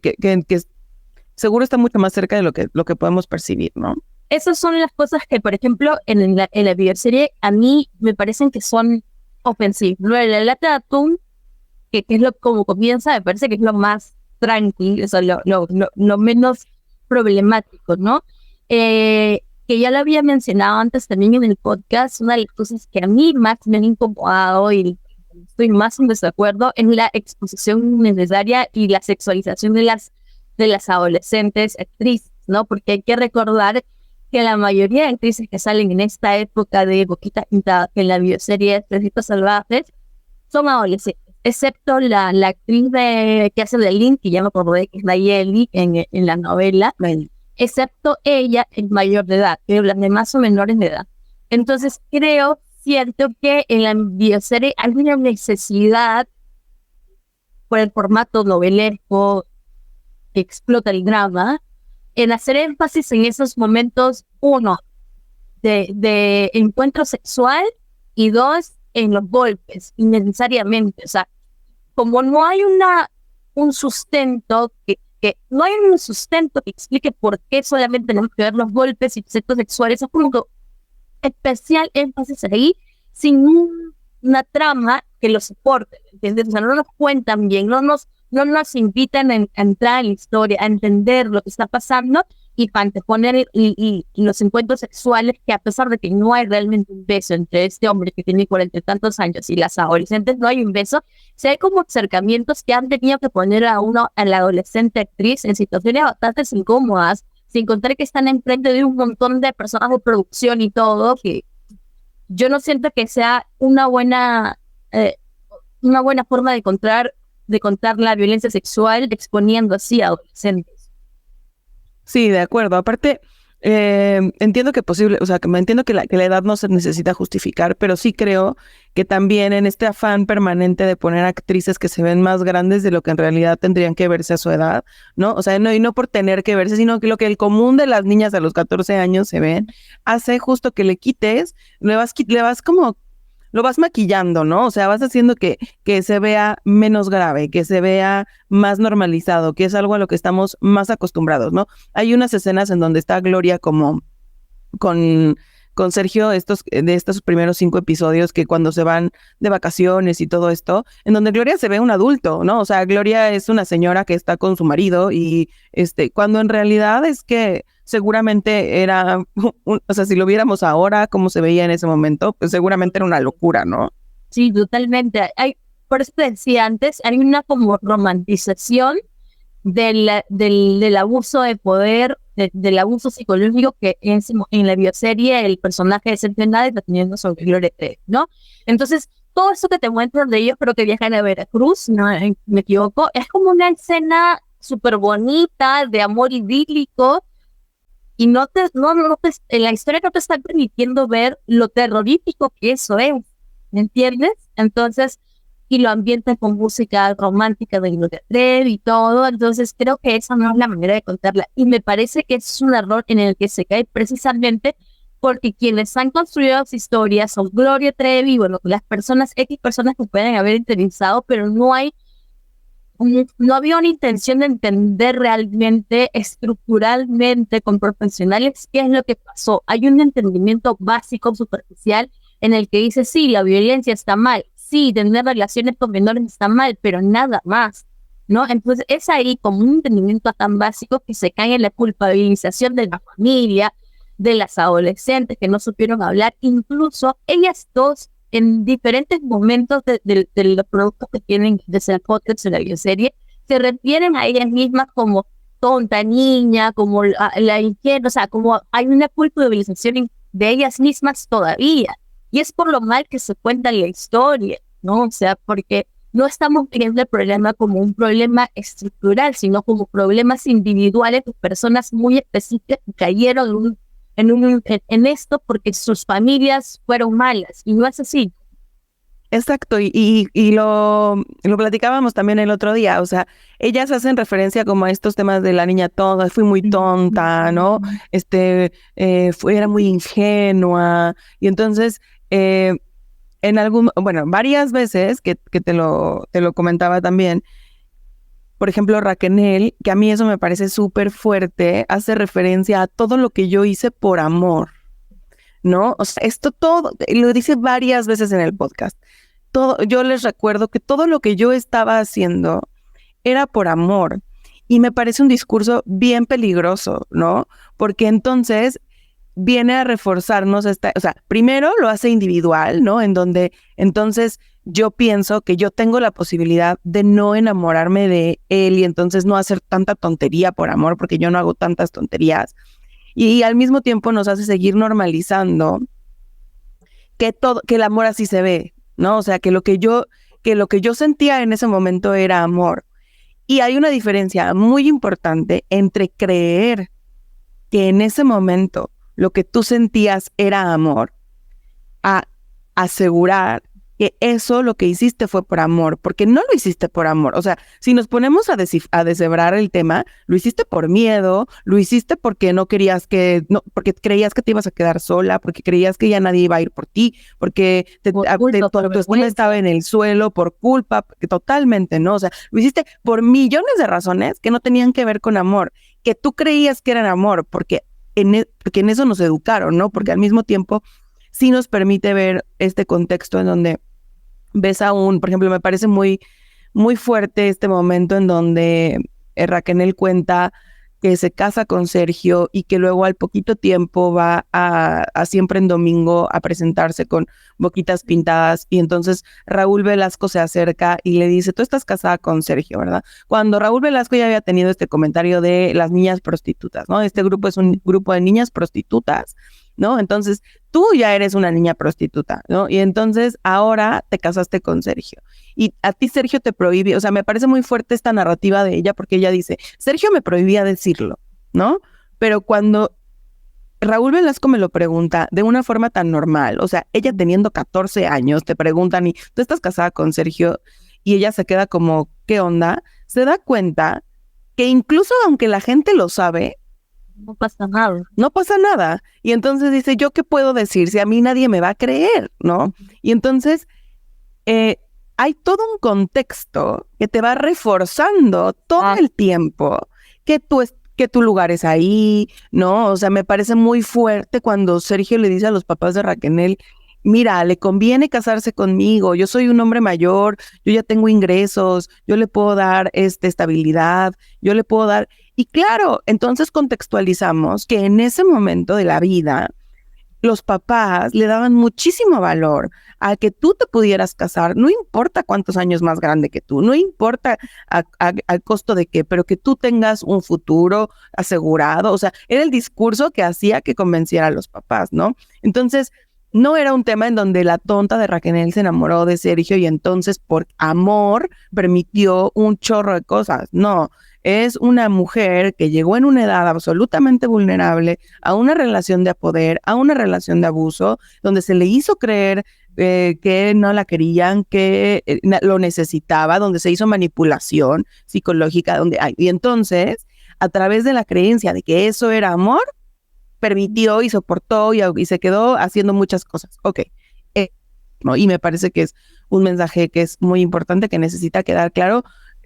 seguro está mucho más cerca de lo que podemos percibir, ¿no? Esas son las cosas que, por ejemplo, en la videoserie, a mí me parecen que son ofensivas. Lo de la lata de atún, que es como comienza, me parece que es lo más tranquilo, o sea, lo menos problemático, ¿no? Que ya lo había mencionado antes también en el podcast, una de las cosas que a mí más me han incomodado y estoy más en desacuerdo es la exposición necesaria y la sexualización de las adolescentes actrices, ¿no? Porque hay que recordar que la mayoría de actrices que salen en esta época de Boquita Pintada, que en la bioserie Trecitos Salvajes, son adolescentes, excepto la actriz que hace de Lynn, que ya me acordé que es Nayeli en la novela, excepto ella es mayor de edad, que las demás son menores de edad. Entonces siento que en la bioserie hay una necesidad por el formato novelesco que explota el drama, en hacer énfasis en esos momentos, uno, de encuentro sexual, y dos, en los golpes, innecesariamente. O sea, como no hay un sustento no hay un sustento que explique por qué solamente tenemos que ver los golpes y los actos sexuales, es como especial énfasis ahí, sin una trama que lo soporte, ¿entiendes? O sea, no nos cuentan bien, no nos invitan a entrar en la historia, a entender lo que está pasando y para anteponer y los encuentros sexuales, que a pesar de que no hay realmente un beso entre este hombre que tiene 40 y tantos años y las adolescentes, no hay un beso, si hay como acercamientos que han tenido que poner a la adolescente actriz en situaciones bastante incómodas, sin contar que están enfrente de un montón de personas de producción y todo, que yo no siento que sea una buena forma de contar la violencia sexual exponiendo así a adolescentes. Sí, de acuerdo. Aparte, entiendo que o sea, que me entiendo que la edad no se necesita justificar, pero sí creo que también en este afán permanente de poner actrices que se ven más grandes de lo que en realidad tendrían que verse a su edad, ¿no? O sea, y no por tener que verse, sino que lo que el común de las niñas a los 14 años se ven, hace justo que le quites, le vas como lo vas maquillando, ¿no? O sea, vas haciendo que se vea menos grave, que se vea más normalizado, que es algo a lo que estamos más acostumbrados, ¿no? Hay unas escenas en donde está Gloria como con Sergio, de estos primeros 5 episodios, que cuando se van de vacaciones y todo esto, en donde Gloria se ve un adulto, ¿no? O sea, Gloria es una señora que está con su marido y cuando en realidad es que seguramente era, o sea, si lo viéramos ahora, como se veía en ese momento, pues seguramente era una locura, ¿no? Sí, totalmente. Por eso te decía antes, hay una como romantización del abuso de poder, del abuso psicológico que en la bioserie el personaje de Sergio Andrade está teniendo sobre Gloria Trevi, ¿no? Entonces, todo eso que te muestran de ellos, pero que viajan a Veracruz, no me equivoco, es como una escena súper bonita de amor idílico y en la historia no te está permitiendo ver lo terrorífico que eso es, ¿me entiendes? Entonces, y lo ambientan con música romántica de Gloria Trevi y todo, entonces creo que esa no es la manera de contarla, y me parece que es un error en el que se cae precisamente porque quienes han construido las historias son Gloria Trevi, bueno, las personas, X personas que pueden haber interesado, pero no había una intención de entender realmente, estructuralmente, con profesionales, qué es lo que pasó. Hay un entendimiento básico, superficial, en el que dice, sí, la violencia está mal, sí, tener relaciones con menores está mal, pero nada más, ¿no? Entonces es ahí como un entendimiento tan básico que se cae en la culpabilización de la familia, de las adolescentes que no supieron hablar, incluso ellas dos en diferentes momentos de los productos que tienen de ser podcast en la bioserie, se refieren a ellas mismas como tonta niña, como la ingenua, o sea, como hay una culpabilización de ellas mismas todavía. Y es por lo mal que se cuenta la historia, ¿no? O sea, porque no estamos viendo el problema como un problema estructural, sino como problemas individuales de personas muy específicas que cayeron en esto porque sus familias fueron malas, y no es así. Exacto, y lo platicábamos también el otro día, o sea, ellas hacen referencia como a estos temas de la niña tonta, fui muy tonta, ¿no? Era muy ingenua, y entonces, varias veces que te lo comentaba también, por ejemplo, Raquel, que a mí eso me parece súper fuerte, hace referencia a todo lo que yo hice por amor, ¿no? O sea, esto todo, lo dice varias veces en el podcast. Yo les recuerdo que todo lo que yo estaba haciendo era por amor. Y me parece un discurso bien peligroso, ¿no? Porque entonces viene a reforzarnos o sea, primero lo hace individual, ¿no? En donde entonces yo pienso que yo tengo la posibilidad de no enamorarme de él y entonces no hacer tanta tontería por amor, porque yo no hago tantas tonterías. Y al mismo tiempo nos hace seguir normalizando que el amor así se ve, ¿no? O sea, que lo que yo sentía en ese momento era amor. Y hay una diferencia muy importante entre creer que en ese momento lo que tú sentías era amor, a asegurar que eso lo que hiciste fue por amor, porque no lo hiciste por amor. O sea, si nos ponemos a deshebrar el tema, lo hiciste por miedo, lo hiciste porque porque creías que te ibas a quedar sola, porque creías que ya nadie iba a ir por ti, porque tu autoestima estaba en el suelo por culpa, totalmente, ¿no? O sea, lo hiciste por millones de razones que no tenían que ver con amor, que tú creías que eran amor, porque en eso nos educaron, ¿no? Porque al mismo tiempo sí nos permite ver este contexto en donde ves por ejemplo, me parece muy, muy fuerte este momento en donde Raquel cuenta que se casa con Sergio y que luego al poquito tiempo va a Siempre en Domingo a presentarse con Boquitas Pintadas, y entonces Raúl Velasco se acerca y le dice, tú estás casada con Sergio, ¿verdad? Cuando Raúl Velasco ya había tenido este comentario de las niñas prostitutas, ¿no? Este grupo es un grupo de niñas prostitutas, ¿no? Entonces, tú ya eres una niña prostituta, ¿no? Y entonces ahora te casaste con Sergio. Y a ti Sergio te prohíbe, o sea, me parece muy fuerte esta narrativa de ella, porque ella dice, Sergio me prohibía decirlo, ¿no? Pero cuando Raúl Velasco me lo pregunta de una forma tan normal, o sea, ella teniendo 14 años, te preguntan, y tú estás casada con Sergio, y ella se queda como, ¿qué onda? Se da cuenta que incluso aunque la gente lo sabe, no pasa nada. No pasa nada. Y entonces dice, ¿yo qué puedo decir si a mí nadie me va a creer, ¿no? Y entonces hay todo un contexto que te va reforzando todo el tiempo que tu lugar es ahí, ¿no? O sea, me parece muy fuerte cuando Sergio le dice a los papás de Raquel, mira, le conviene casarse conmigo, yo soy un hombre mayor, yo ya tengo ingresos, yo le puedo dar estabilidad, yo le puedo dar... Y claro, entonces contextualizamos que en ese momento de la vida, los papás le daban muchísimo valor a que tú te pudieras casar, no importa cuántos años más grande que tú, no importa al costo de qué, pero que tú tengas un futuro asegurado. O sea, era el discurso que hacía que convenciera a los papás, ¿no? Entonces, no era un tema en donde la tonta de Raquel se enamoró de Sergio y entonces por amor permitió un chorro de cosas. No, es una mujer que llegó en una edad absolutamente vulnerable a una relación de poder, a una relación de abuso, donde se le hizo creer que no la querían, que lo necesitaba, donde se hizo manipulación psicológica, y entonces, a través de la creencia de que eso era amor, permitió y soportó y se quedó haciendo muchas cosas. Ok. No, y me parece que es un mensaje que es muy importante, que necesita quedar claro.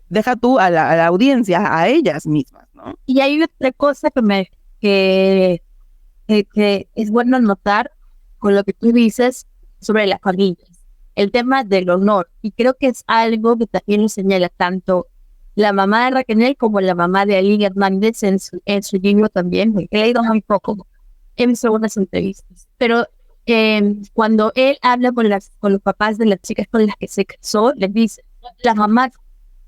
Deja tú a la audiencia, a ellas mismas, ¿no? Y hay otra cosa que es bueno notar con lo que tú dices sobre las familias, el tema del honor. Y creo que es algo que también nos señala tanto la mamá de Raquel como la mamá de Ali Hernández en su libro también, porque he leído muy poco en algunas entrevistas. Pero cuando él habla con los papás de las chicas con las que se casó, les dice, las mamás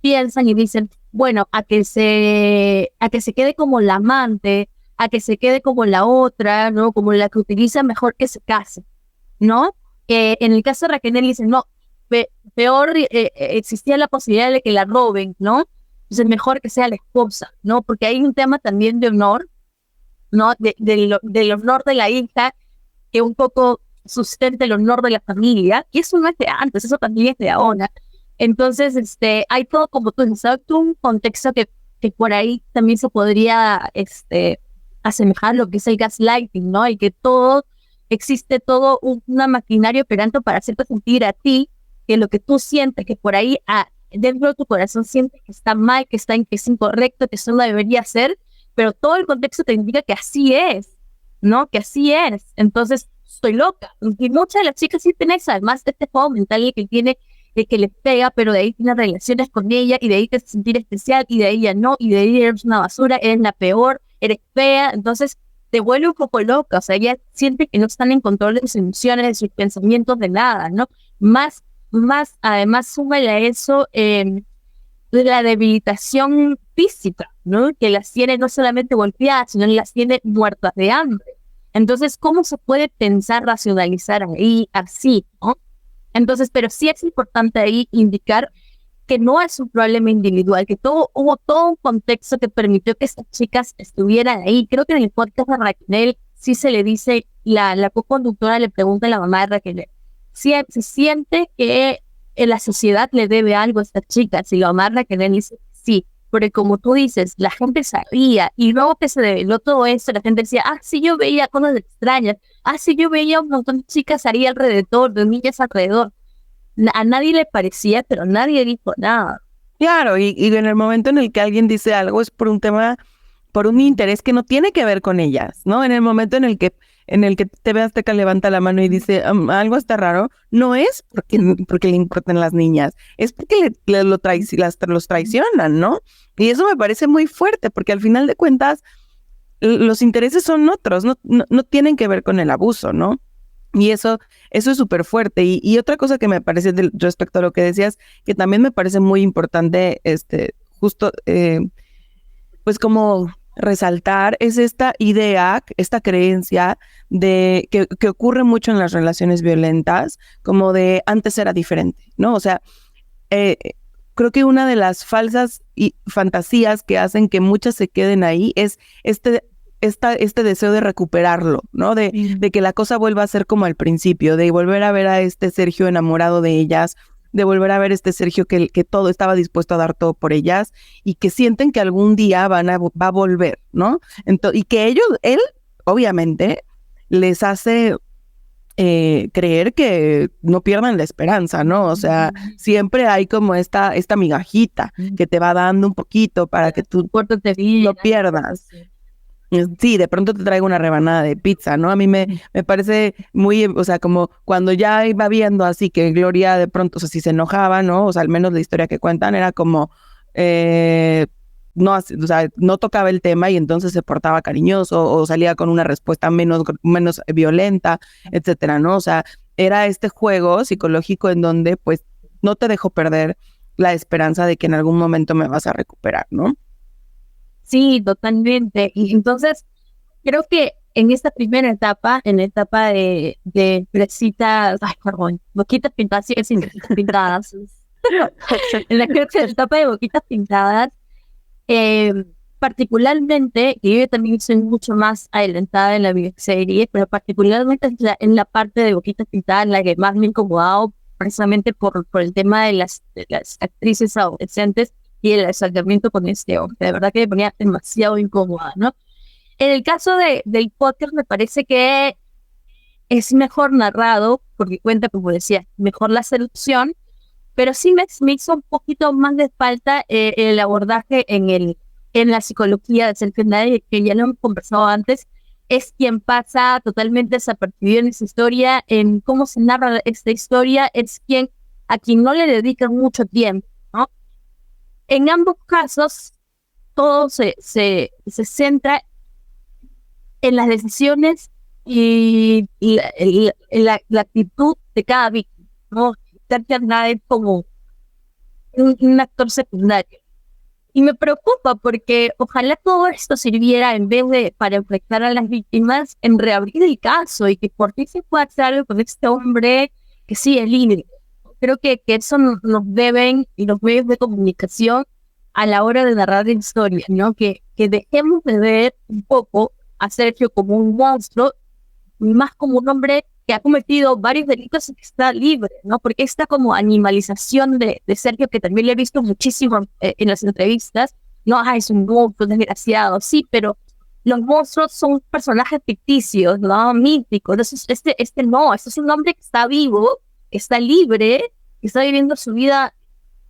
piensan y dicen, bueno, a que se quede como la amante, a que se quede como la otra, ¿no? Como la que utiliza, mejor que se case, ¿no? En el caso de Raquel dicen, no, peor existía la posibilidad de que la roben, ¿no? Entonces mejor que sea la esposa, ¿no? Porque hay un tema también de honor, ¿no? Del honor de la hija, que un poco sustenta el honor de la familia, y eso no es de antes, eso también es de ahora. Entonces, hay todo, como tú dices, hay todo un contexto que por ahí también se podría asemejar a lo que es el gaslighting, ¿no? Y que existe todo una maquinaria operando para hacerte sentir a ti que lo que tú sientes, que por ahí dentro de tu corazón sientes que está mal, que es incorrecto, que eso no debería ser, pero todo el contexto te indica que así es, ¿no? Que así es. Entonces, estoy loca. Y muchas de las chicas sí tienen eso, además de este juego mental que tiene, que le pega, pero de ahí tiene relaciones con ella, y de ahí te hace sentir especial, y de ahí ya no, y de ahí eres una basura, eres la peor, eres fea. Entonces, te vuelve un poco loca. O sea, ella siente que no están en control de sus emociones, de sus pensamientos, de nada, ¿no? Más, además, súmale a eso la debilitación física, ¿no? Que las tiene no solamente golpeadas, sino las tiene muertas de hambre. Entonces, ¿cómo se puede pensar, racionalizar ahí así, ¿no? Entonces, pero sí es importante ahí indicar que no es un problema individual, que hubo todo un contexto que permitió que estas chicas estuvieran ahí. Creo que en el podcast de Raquel sí se le dice, la co-conductora le pregunta a la mamá de Raquel, si se siente que la sociedad le debe algo a estas chicas, y la mamá de Raquel dice sí, porque como tú dices, la gente sabía, y luego que se reveló todo eso, la gente decía, sí, yo veía cosas extrañas, sí, yo veía un montón de chicas ahí alrededor, de niñas alrededor. A nadie le parecía, pero nadie dijo nada. Claro, y en el momento en el que alguien dice algo es por un tema, por un interés que no tiene que ver con ellas, ¿no? En el momento en el que TV Azteca levanta la mano y dice algo está raro, no es porque le importan las niñas, es porque los traicionan, ¿no? Y eso me parece muy fuerte, porque al final de cuentas los intereses son otros, no tienen que ver con el abuso, ¿no? Y eso es súper fuerte. Y otra cosa que me parece respecto a lo que decías, que también me parece muy importante, justo, pues como resaltar, es esta idea, esta creencia de que ocurre mucho en las relaciones violentas, como de antes era diferente, ¿no? O sea, creo que una de las falsas fantasías que hacen que muchas se queden ahí es este deseo de recuperarlo, ¿no? De que la cosa vuelva a ser como al principio, de volver a ver a este Sergio enamorado de ellas, de volver a ver este Sergio que todo estaba dispuesto a dar todo por ellas, y que sienten que algún día va a volver, ¿no? Y que él, obviamente, les hace creer que no pierdan la esperanza, ¿no? O sea, siempre hay como esta migajita que te va dando un poquito para que tú lo pierdas. Sí, de pronto te traigo una rebanada de pizza, ¿no? A mí me parece muy, o sea, como cuando ya iba viendo así que Gloria de pronto, o sea, si se enojaba, ¿no? O sea, al menos la historia que cuentan era como, no, o sea, no tocaba el tema y entonces se portaba cariñoso o salía con una respuesta menos violenta, etcétera, ¿no? O sea, era este juego psicológico en donde, pues, no te dejo perder la esperanza de que en algún momento me vas a recuperar, ¿no? Sí, totalmente. Y entonces creo que en esta primera etapa, en la etapa de fresitas, ay, perdón, boquitas pintadas, sí, sí, boquitas pintadas, en la etapa de boquitas pintadas, eh, particularmente, que yo también soy mucho más adelantada en la bioserie, pero particularmente en la parte de boquitas pintadas, la que más me ha incomodado, precisamente por el tema de las actrices adolescentes y el acercamiento con este hombre. De verdad que me ponía demasiado incómoda, ¿no? En el caso del podcast, me parece que es mejor narrado, porque cuenta, como decía, mejor la seducción, pero sí me hizo un poquito más de falta el abordaje en la psicología de Sergio, que ya lo hemos conversado antes, es quien pasa totalmente desapercibido en esa historia, en cómo se narra esta historia, es a quien no le dedican mucho tiempo, ¿no? En ambos casos, todo se centra en las decisiones y la actitud de cada víctima, ¿no? Sergio Andrade como un actor secundario. Y me preocupa porque ojalá todo esto sirviera, en vez de para enfrentar a las víctimas, en reabrir el caso y que por fin se pueda hacer algo con este hombre que sí es libre. Creo que eso nos deben y los medios de comunicación a la hora de narrar historias, ¿no? Que dejemos de ver un poco a Sergio como un monstruo, más como un hombre que ha cometido varios delitos y que está libre, ¿no? Porque esta como animalización de Sergio, que también le he visto muchísimo en las entrevistas, no, es un monstruo desgraciado, sí, pero los monstruos son personajes ficticios, ¿no? Míticos. Entonces, este no, este es un hombre que está vivo, que está libre, que está viviendo su vida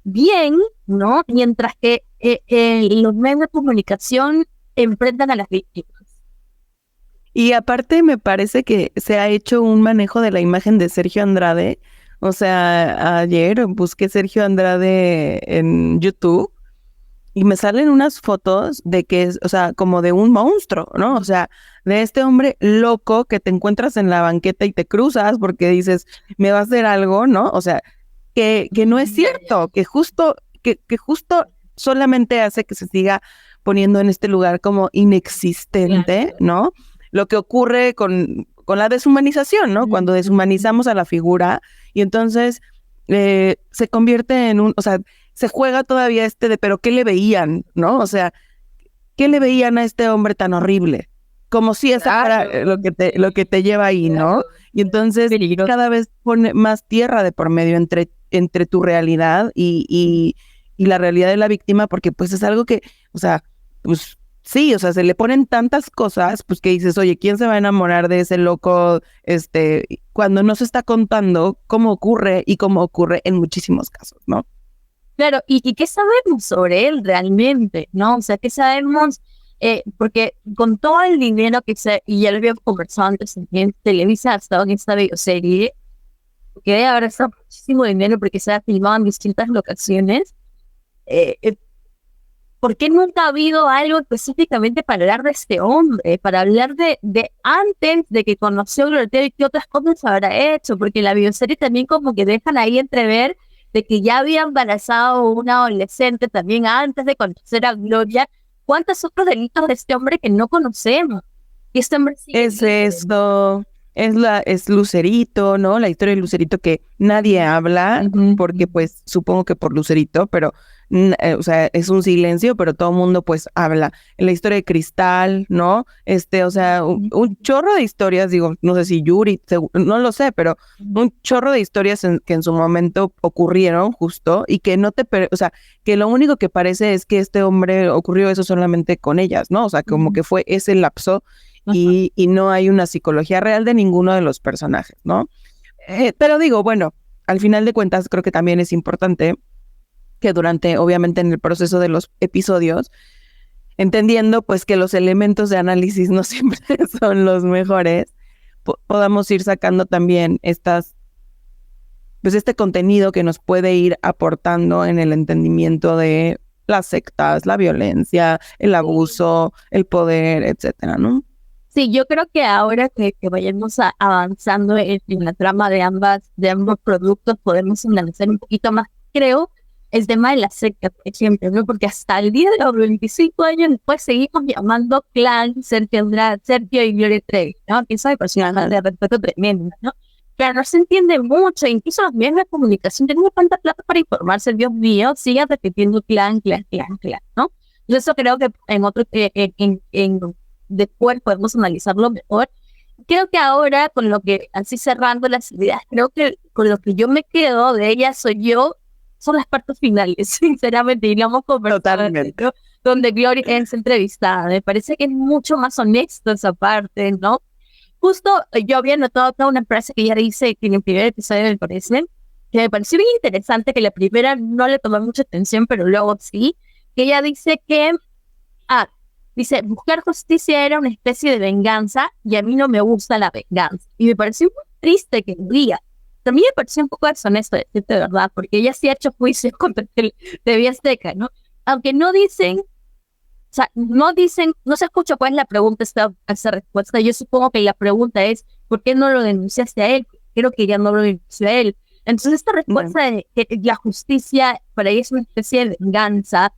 bien, ¿no? Mientras que los medios de comunicación enfrentan a las víctimas. Y aparte me parece que se ha hecho un manejo de la imagen de Sergio Andrade. O sea, ayer busqué Sergio Andrade en YouTube y me salen unas fotos de que es, o sea, como de un monstruo, ¿no? O sea, de este hombre loco que te encuentras en la banqueta y te cruzas porque dices, me va a hacer algo, ¿no? O sea, que no es cierto, que justo solamente hace que se siga poniendo en este lugar como inexistente, ¿no? Lo que ocurre con la deshumanización, ¿no? Cuando deshumanizamos a la figura y entonces se convierte en o sea, se juega todavía pero ¿qué le veían, no? O sea, ¿qué le veían a este hombre tan horrible? Como si esa fuera lo que te lleva ahí, ¿no? Y entonces cada vez pone más tierra de por medio entre tu realidad y la realidad de la víctima, porque pues es algo que, o sea, pues sí, o sea, se le ponen tantas cosas, pues que dices, oye, ¿quién se va a enamorar de ese loco? Cuando no se está contando cómo ocurre y cómo ocurre en muchísimos casos, ¿no? Claro, ¿y qué sabemos sobre él realmente, no? O sea, ¿qué sabemos? Porque con todo el dinero y ya lo habíamos conversado antes, también Televisa ha estado en esta bioserie, que debe haber estado muchísimo dinero porque se ha filmado en distintas locaciones. ¿Por qué nunca ha habido algo específicamente para hablar de este hombre? Para hablar de antes de que conoció a Gloria Trevi, ¿qué otras cosas habrá hecho? Porque la bioserie también como que dejan ahí entrever de que ya había embarazado a una adolescente también antes de conocer a Gloria. ¿Cuántos otros delitos de este hombre que no conocemos? Y este hombre sigue es esto, es Lucerito, ¿no? La historia de Lucerito que nadie habla, porque pues supongo que por Lucerito, pero o sea, es un silencio, pero todo el mundo pues habla. La historia de Cristal, ¿no? O sea, un chorro de historias, digo, no sé si Yuri, no lo sé, pero un chorro de historias que en su momento ocurrieron justo y que o sea, que lo único que parece es que este hombre ocurrió eso solamente con ellas, ¿no? O sea, como que fue ese lapso y no hay una psicología real de ninguno de los personajes, ¿no? Pero digo, bueno, al final de cuentas creo que también es importante que obviamente en el proceso de los episodios, entendiendo pues que los elementos de análisis no siempre son los mejores, podamos ir sacando también pues este contenido que nos puede ir aportando en el entendimiento de las sectas, la violencia, el abuso, el poder, etcétera, ¿no? Sí, yo creo que ahora que vayamos avanzando en la trama de ambos productos, podemos analizar un poquito más. Creo el tema de la secta, por ejemplo, ¿no? Porque hasta el día de los 25 años después seguimos llamando clan Sergio Andrade, Sergio y Gloria Trevi, ¿no? Que eso de personas de respeto tremendo, ¿no? Pero no se entiende mucho, incluso los medios de comunicación tienen tanta plata para informarse, Dios mío, sigan repitiendo clan, clan, clan, clan, ¿no? Yo eso creo que en otro, después podemos analizarlo mejor. Creo que ahora, con lo que, así cerrando las ideas, creo que con lo que yo me quedo de ella soy yo, son las partes finales, sinceramente, y lo hemos conversado, ¿no? Donde Gloria es entrevistada. Me parece que es mucho más honesto esa parte, ¿no? Justo yo había notado acá una frase que ella dice que en el primer episodio me parece, que me pareció bien interesante, que la primera no le tomé mucha atención, pero luego sí, que ella dice que, dice, buscar justicia era una especie de venganza y a mí no me gusta la venganza. Y me pareció muy triste que diga. También me pareció un poco deshonesto, de verdad, porque ella sí ha hecho juicios contra TV Azteca, ¿no? Aunque no dicen, o sea, no dicen, no se escucha cuál es la pregunta, esa respuesta. Yo supongo que la pregunta es, ¿por qué no lo denunciaste a él? Creo que ella no lo denunció a él. Entonces esta respuesta de que la justicia para ella es una especie de venganza.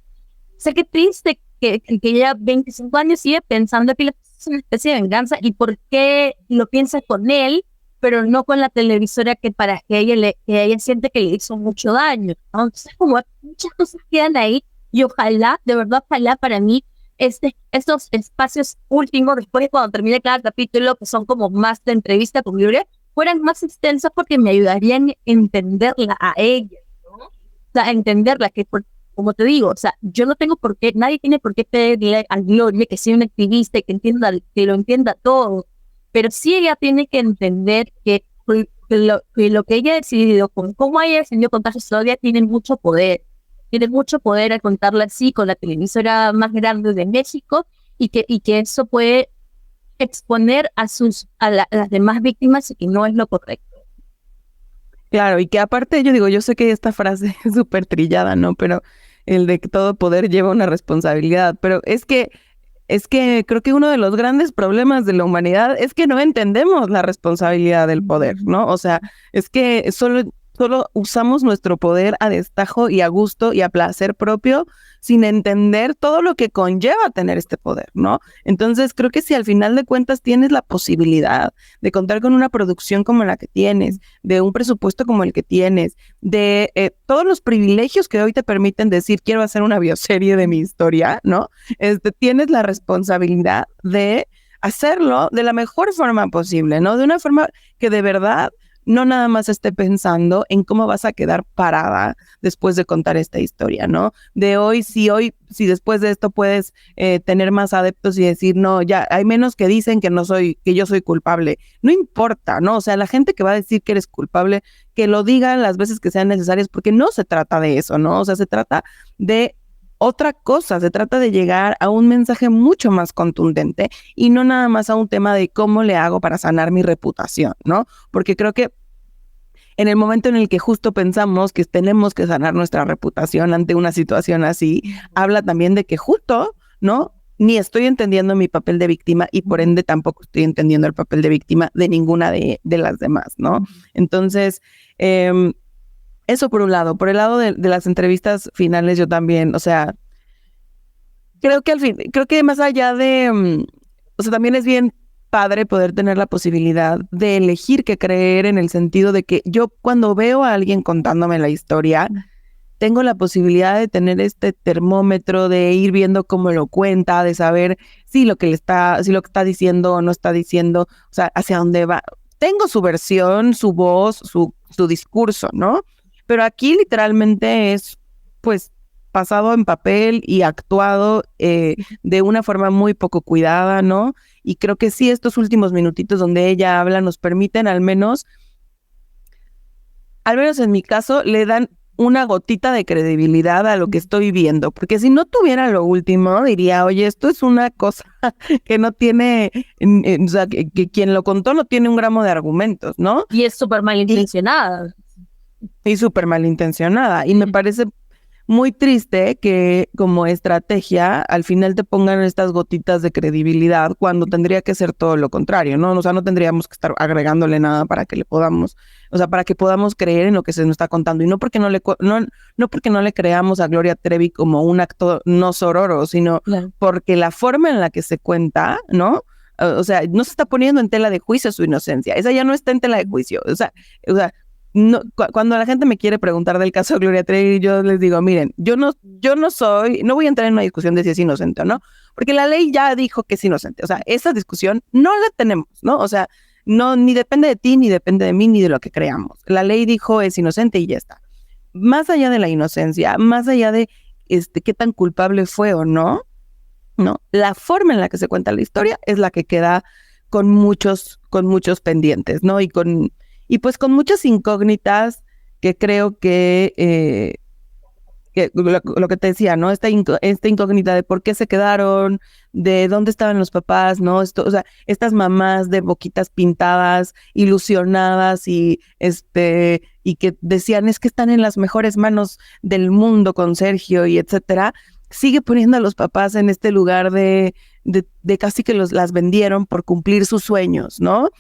O sea, qué triste que ella 25 años sigue pensando que es una especie de venganza y por qué lo piensa con él, pero no con la televisora que ella siente que le hizo mucho daño, ¿no? Entonces, como muchas cosas quedan ahí y ojalá, de verdad, ojalá para mí estos espacios últimos, después de cuando termine cada capítulo, que son como más de entrevista con Gloria, fueran más extensos porque me ayudarían a entenderla a ella, ¿no? O sea, a entenderla, como te digo, o sea, yo no tengo por qué, nadie tiene por qué pedirle a Gloria que sea una activista y que lo entienda todo, pero sí ella tiene que entender que lo que ella ha decidido, con cómo ella decidió contar su historia, tiene mucho poder al contarla así con la televisora más grande de México y que eso puede exponer a las demás víctimas y que no es lo correcto. Claro, y que aparte yo sé que esta frase es súper trillada, ¿no? Pero el de que todo poder lleva una responsabilidad, pero es que creo que uno de los grandes problemas de la humanidad es que no entendemos la responsabilidad del poder, ¿no? O sea, es que solo usamos nuestro poder a destajo y a gusto y a placer propio sin entender todo lo que conlleva tener este poder, ¿no? Entonces, creo que si al final de cuentas tienes la posibilidad de contar con una producción como la que tienes, de un presupuesto como el que tienes, de todos los privilegios que hoy te permiten decir, quiero hacer una bioserie de mi historia, ¿no? Tienes la responsabilidad de hacerlo de la mejor forma posible, ¿no? De una forma que de verdad no nada más esté pensando en cómo vas a quedar parada después de contar esta historia, ¿no? Si después de esto puedes tener más adeptos y decir, no, ya hay menos que dicen que yo soy culpable. No importa, ¿no? O sea, la gente que va a decir que eres culpable, que lo digan las veces que sean necesarias, porque no se trata de eso, ¿no? O sea, se trata de otra cosa, se trata de llegar a un mensaje mucho más contundente y no nada más a un tema de cómo le hago para sanar mi reputación, ¿no? Porque creo que en el momento en el que justo pensamos que tenemos que sanar nuestra reputación ante una situación así, habla también de que justo, ¿no? Ni estoy entendiendo mi papel de víctima y por ende tampoco estoy entendiendo el papel de víctima de ninguna de las demás, ¿no? Entonces, eso por un lado. Por el lado de las entrevistas finales, yo también, o sea, creo que más allá de, o sea, también es bien padre poder tener la posibilidad de elegir qué creer, en el sentido de que yo cuando veo a alguien contándome la historia, tengo la posibilidad de tener este termómetro, de ir viendo cómo lo cuenta, de saber si lo que está diciendo o no está diciendo, o sea, hacia dónde va. Tengo su versión, su voz, su discurso, ¿no? Pero aquí literalmente es, pues, pasado en papel y actuado de una forma muy poco cuidada, ¿no? Y creo que sí, estos últimos minutitos donde ella habla nos permiten al menos en mi caso, le dan una gotita de credibilidad a lo que estoy viendo, porque si no tuviera lo último, diría, oye, esto es una cosa que no tiene, o sea, que quien lo contó no tiene un gramo de argumentos, ¿no? Y es súper malintencionada. Y súper malintencionada, y me parece muy triste que como estrategia al final te pongan estas gotitas de credibilidad cuando tendría que ser todo lo contrario, ¿no? O sea, no tendríamos que estar agregándole nada para que le podamos, o sea, para que podamos creer en lo que se nos está contando. Y no porque no porque no le creamos a Gloria Trevi como un acto no sororo, sino porque la forma en la que se cuenta, ¿no? O sea, no se está poniendo en tela de juicio su inocencia. Esa ya no está en tela de juicio. O sea, no, cuando la gente me quiere preguntar del caso de Gloria Trevi, yo les digo, miren, yo no voy a entrar en una discusión de si es inocente o no, porque la ley ya dijo que es inocente. O sea, esa discusión no la tenemos, ¿no? O sea, no, ni depende de ti, ni depende de mí, ni de lo que creamos. La ley dijo es inocente y ya está. Más allá de la inocencia, más allá de qué tan culpable fue o no, ¿no? La forma en la que se cuenta la historia es la que queda con muchos pendientes, ¿no? Y pues con muchas incógnitas que creo que lo que te decía, ¿no? Esta incógnita de por qué se quedaron, de dónde estaban los papás, ¿no? O sea, estas mamás de boquitas pintadas, ilusionadas y que decían es que están en las mejores manos del mundo con Sergio y etcétera, sigue poniendo a los papás en este lugar de casi que las vendieron por cumplir sus sueños, ¿no?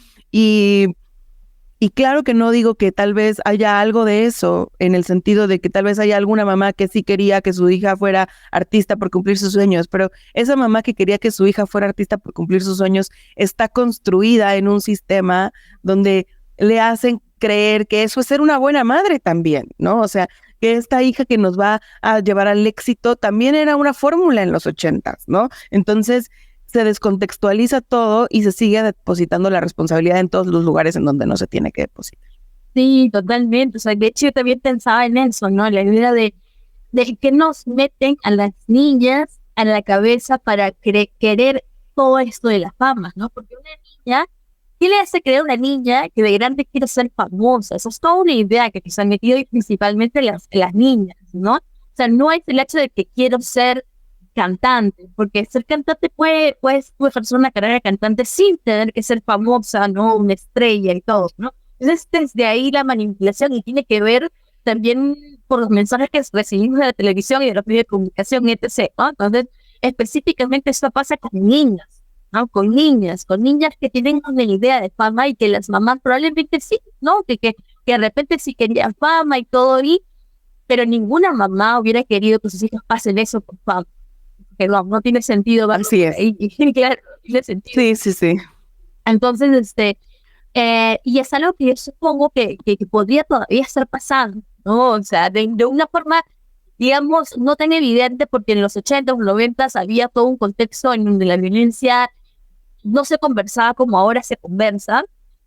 Y claro que no digo que tal vez haya algo de eso, en el sentido de que tal vez haya alguna mamá que sí quería que su hija fuera artista por cumplir sus sueños, pero esa mamá que quería que su hija fuera artista por cumplir sus sueños está construida en un sistema donde le hacen creer que eso es ser una buena madre también, ¿no? O sea, que esta hija que nos va a llevar al éxito también era una fórmula en los 80s, ¿no? Entonces se descontextualiza todo y se sigue depositando la responsabilidad en todos los lugares en donde no se tiene que depositar. Sí, totalmente. O sea, de hecho yo también pensaba en eso, ¿no? La idea de que nos meten a las niñas a la cabeza para querer todo esto de la fama, ¿no? Porque una niña, ¿qué le hace creer a una niña que de grande quiere ser famosa? Eso es toda una idea que se han metido y principalmente las niñas, ¿no? O sea, no es el hecho de que quiero ser cantante, porque ser cantante puedes ejercer una carrera de cantante sin tener que ser famosa, ¿no? Una estrella y todo, ¿no? Entonces, desde ahí la manipulación y tiene que ver también por los mensajes que recibimos de la televisión y de los medios de comunicación, etc., ¿no? Entonces, específicamente esto pasa con niñas, ¿no? Con niñas que tienen una idea de fama y que las mamás probablemente sí, ¿no? Que de repente sí querían fama y todo, pero ninguna mamá hubiera querido que sus hijos pasen eso por fama. Que no tiene sentido. Así es. Claro, no tiene sentido. Sí. Entonces, y es algo que yo supongo que podría todavía estar pasando, ¿no? O sea, de una forma, digamos, no tan evidente, porque en los 80s, 90s había todo un contexto en donde la violencia no se conversaba como ahora se conversa,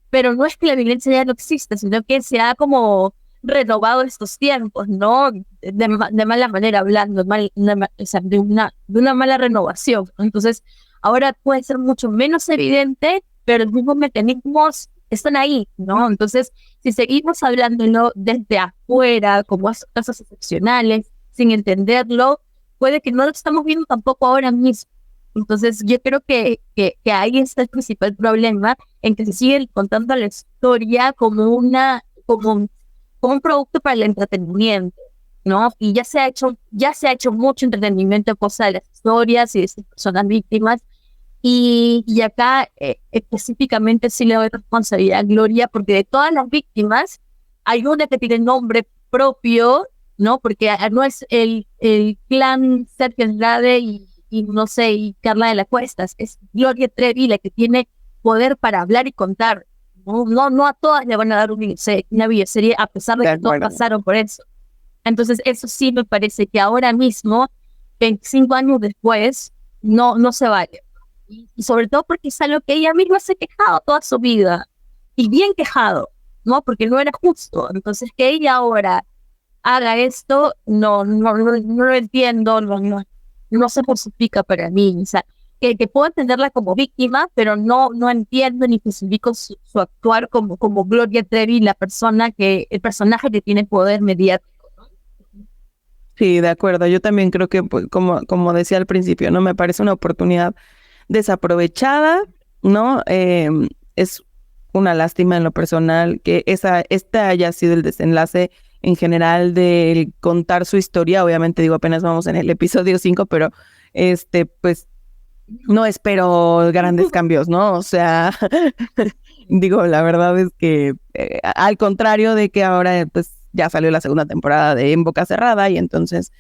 pero no es que la violencia ya no exista, sino que se ha como renovado estos tiempos, ¿no? De mala manera hablando, o sea, de una mala renovación. Entonces, ahora puede ser mucho menos evidente, pero los mismos mecanismos están ahí, ¿no? Entonces, si seguimos hablándolo desde afuera, como casos excepcionales, sin entenderlo, puede que no lo estamos viendo tampoco ahora mismo. Entonces, yo creo que ahí está el principal problema, en que se sigue contando la historia como un producto para el entretenimiento, ¿no? Y ya se ha hecho mucho entretenimiento cosa de las historias y de estas personas víctimas. Y acá específicamente sí le doy responsabilidad a Gloria, porque de todas las víctimas hay una que tiene nombre propio, ¿no? Porque no es el clan Sergio Andrade y no sé, y Carla de la Cuestas, es Gloria Trevi la que tiene poder para hablar y contar. No a todas le van a dar una bioserie, a pesar de que todos pasaron por eso. Entonces, eso sí me parece que ahora mismo, 25 años después, no se vale. Y sobre todo porque es algo que ella misma se ha quejado toda su vida. Y bien quejado, ¿no? Porque no era justo. Entonces, que ella ahora haga esto, no lo entiendo, no se justifica para mí. O sea, que puedo entenderla como víctima, pero no entiendo ni justifico su actuar como Gloria Trevi, el personaje que tiene poder mediático. Sí, de acuerdo. Yo también creo que, pues, como decía al principio, ¿no? Me parece una oportunidad desaprovechada, ¿no? Es una lástima en lo personal que este haya sido el desenlace en general de contar su historia. Obviamente digo, apenas vamos en el episodio 5, pero pues no espero grandes cambios, ¿no? O sea, digo, la verdad es que al contrario de que ahora pues ya salió la segunda temporada de En Boca Cerrada y entonces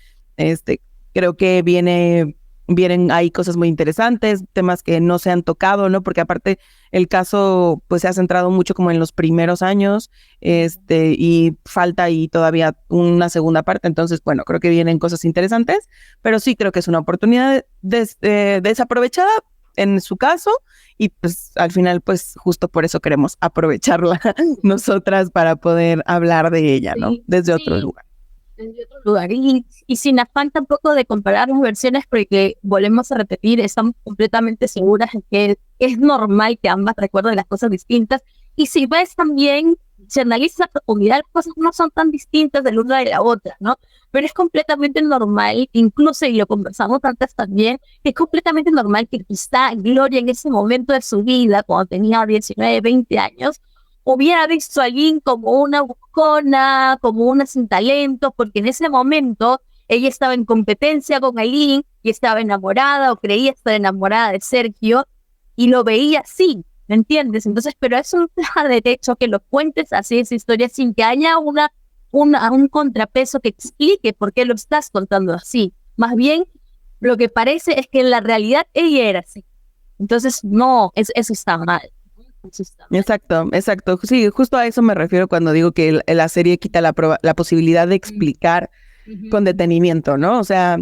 creo que vienen ahí cosas muy interesantes, temas que no se han tocado, ¿no? Porque aparte el caso pues se ha centrado mucho como en los primeros años, y falta ahí todavía una segunda parte, entonces bueno, creo que vienen cosas interesantes, pero sí creo que es una oportunidad desaprovechada en su caso, y pues al final pues justo por eso queremos aprovecharla nosotras para poder hablar de ella, ¿no? Desde otro lugar. Desde otro lugar. Y sin afán tampoco de comparar las versiones, porque volvemos a repetir, estamos completamente seguras de que es normal que ambas recuerden las cosas distintas. Y si ves también, si analizas a profundidad, las cosas no son tan distintas de la una de la otra, ¿no? Pero es completamente normal, incluso, y lo conversamos antes también, que es completamente normal que quizá Gloria en ese momento de su vida, cuando tenía 19, 20 años, hubiera visto a Lynn como una buscona, como una sin talento, porque en ese momento ella estaba en competencia con Aileen y estaba enamorada o creía estar enamorada de Sergio y lo veía así, ¿me entiendes? Entonces, pero eso no te da derecho a que lo cuentes así esa historia sin que haya un contrapeso que explique por qué lo estás contando así. Más bien, lo que parece es que en la realidad ella era así. Entonces, no, eso está mal. Exacto. Sí, justo a eso me refiero cuando digo que la serie quita la posibilidad de explicar con detenimiento, ¿no? O sea,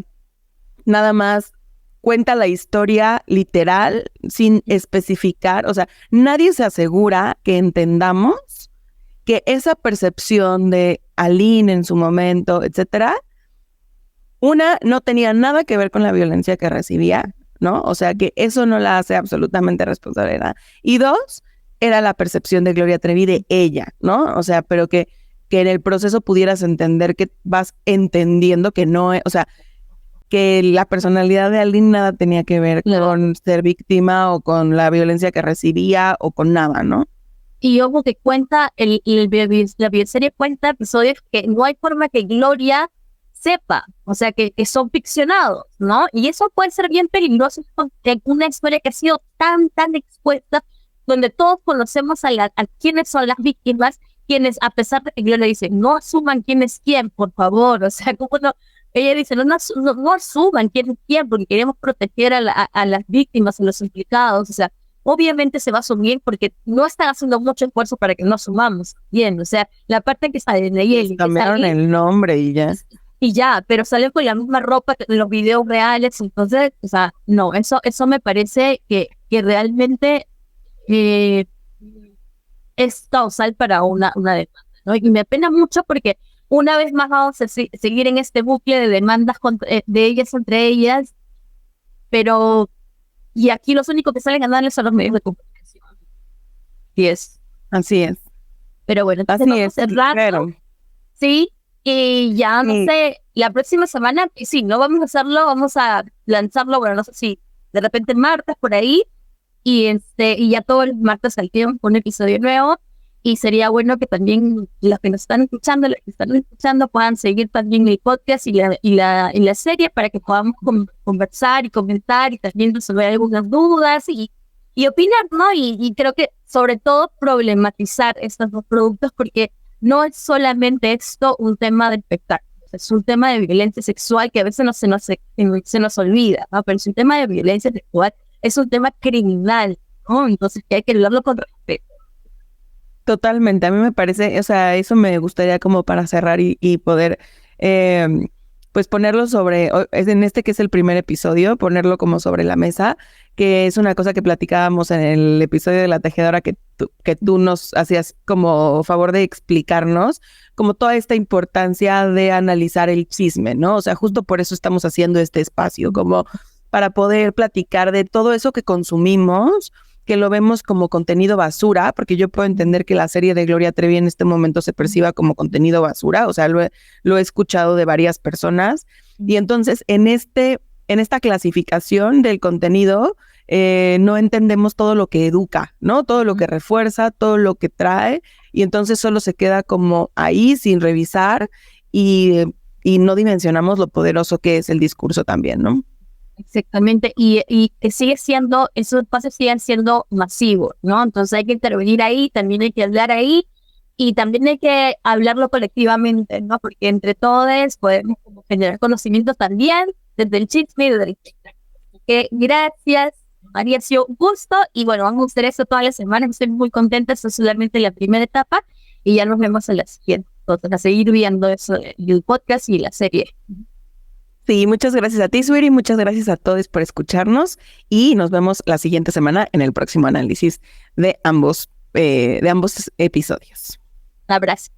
nada más cuenta la historia literal sin especificar, o sea, nadie se asegura que entendamos que esa percepción de Aline en su momento, etcétera, no tenía nada que ver con la violencia que recibía, ¿no? O sea, que eso no la hace absolutamente responsable de nada. Y dos, era la percepción de Gloria Trevi de ella, ¿no? O sea, pero que en el proceso pudieras entender que vas entendiendo que no es, o sea, que la personalidad de Aline nada tenía que ver con ser víctima o con la violencia que recibía o con nada, ¿no? Y ojo que cuenta, la bioserie cuenta episodios que no hay forma que Gloria sepa, o sea, que son ficcionados, ¿no? Y eso puede ser bien peligroso en una historia que ha sido tan expuesta, donde todos conocemos a quiénes son las víctimas, quienes, a pesar de que Gloria dice, no asuman quién es quién, por favor, o sea, como no, ella dice, no asuman quién es quién, porque queremos proteger a las víctimas, a los implicados, o sea, obviamente se va a asumir porque no están haciendo mucho esfuerzo para que no asumamos bien, o sea, la parte en que sale de ella. Cambiaron el nombre y ya. Y ya, pero salen con la misma ropa que en los videos reales, entonces, o sea, no, eso me parece que realmente es causal para una demanda, ¿no? Y me apena mucho porque una vez más vamos a seguir en este bucle de demandas de ellas entre ellas, pero y aquí los únicos que salen a ganarles son los medios de comunicación. Así es. Pero bueno, entonces así es, cerrando, sí, y ya no sé, la próxima semana, sí, no vamos a hacerlo, vamos a lanzarlo, bueno, no sé si de repente martes por ahí, y ya todo el martes al tiempo un episodio nuevo, y sería bueno que también los que nos están escuchando, puedan seguir también el podcast y la serie para que podamos conversar y comentar y también resolver algunas dudas y opinar, ¿no? Y creo que sobre todo problematizar estos dos productos, porque no es solamente esto un tema de espectáculo, es un tema de violencia sexual que a veces se nos olvida, ¿no? Pero es un tema de violencia sexual, es un tema criminal, ¿no? Entonces que hay que hablarlo con respeto. Totalmente, a mí me parece, o sea, eso me gustaría como para cerrar y poder, pues ponerlo en este que es el primer episodio, ponerlo como sobre la mesa, que es una cosa que platicábamos en el episodio de La Tejedora que tú nos hacías como favor de explicarnos, como toda esta importancia de analizar el chisme, ¿no? O sea, justo por eso estamos haciendo este espacio, como para poder platicar de todo eso que consumimos, que lo vemos como contenido basura, porque yo puedo entender que la serie de Gloria Trevi en este momento se perciba como contenido basura, o sea, lo he escuchado de varias personas, y entonces en esta clasificación del contenido, no entendemos todo lo que educa, ¿no? Todo lo que refuerza, todo lo que trae, y entonces solo se queda como ahí sin revisar y no dimensionamos lo poderoso que es el discurso también, ¿no? Exactamente, y que sigue siendo, esos espacios siguen siendo masivos, ¿no? Entonces hay que intervenir ahí, también hay que hablar ahí, y también hay que hablarlo colectivamente, ¿no? Porque entre todos podemos como generar conocimiento también, desde el chisme y desde el TikTok. Así que gracias, María, ha sido un gusto, y bueno, vamos a hacer eso todas las semanas, estoy muy contenta, esto es solamente la primera etapa, y ya nos vemos en la siguiente, entonces a seguir viendo eso, el podcast y la serie. Sí, muchas gracias a ti, Suiri, muchas gracias a todos por escucharnos y nos vemos la siguiente semana en el próximo análisis de ambos episodios. Un abrazo.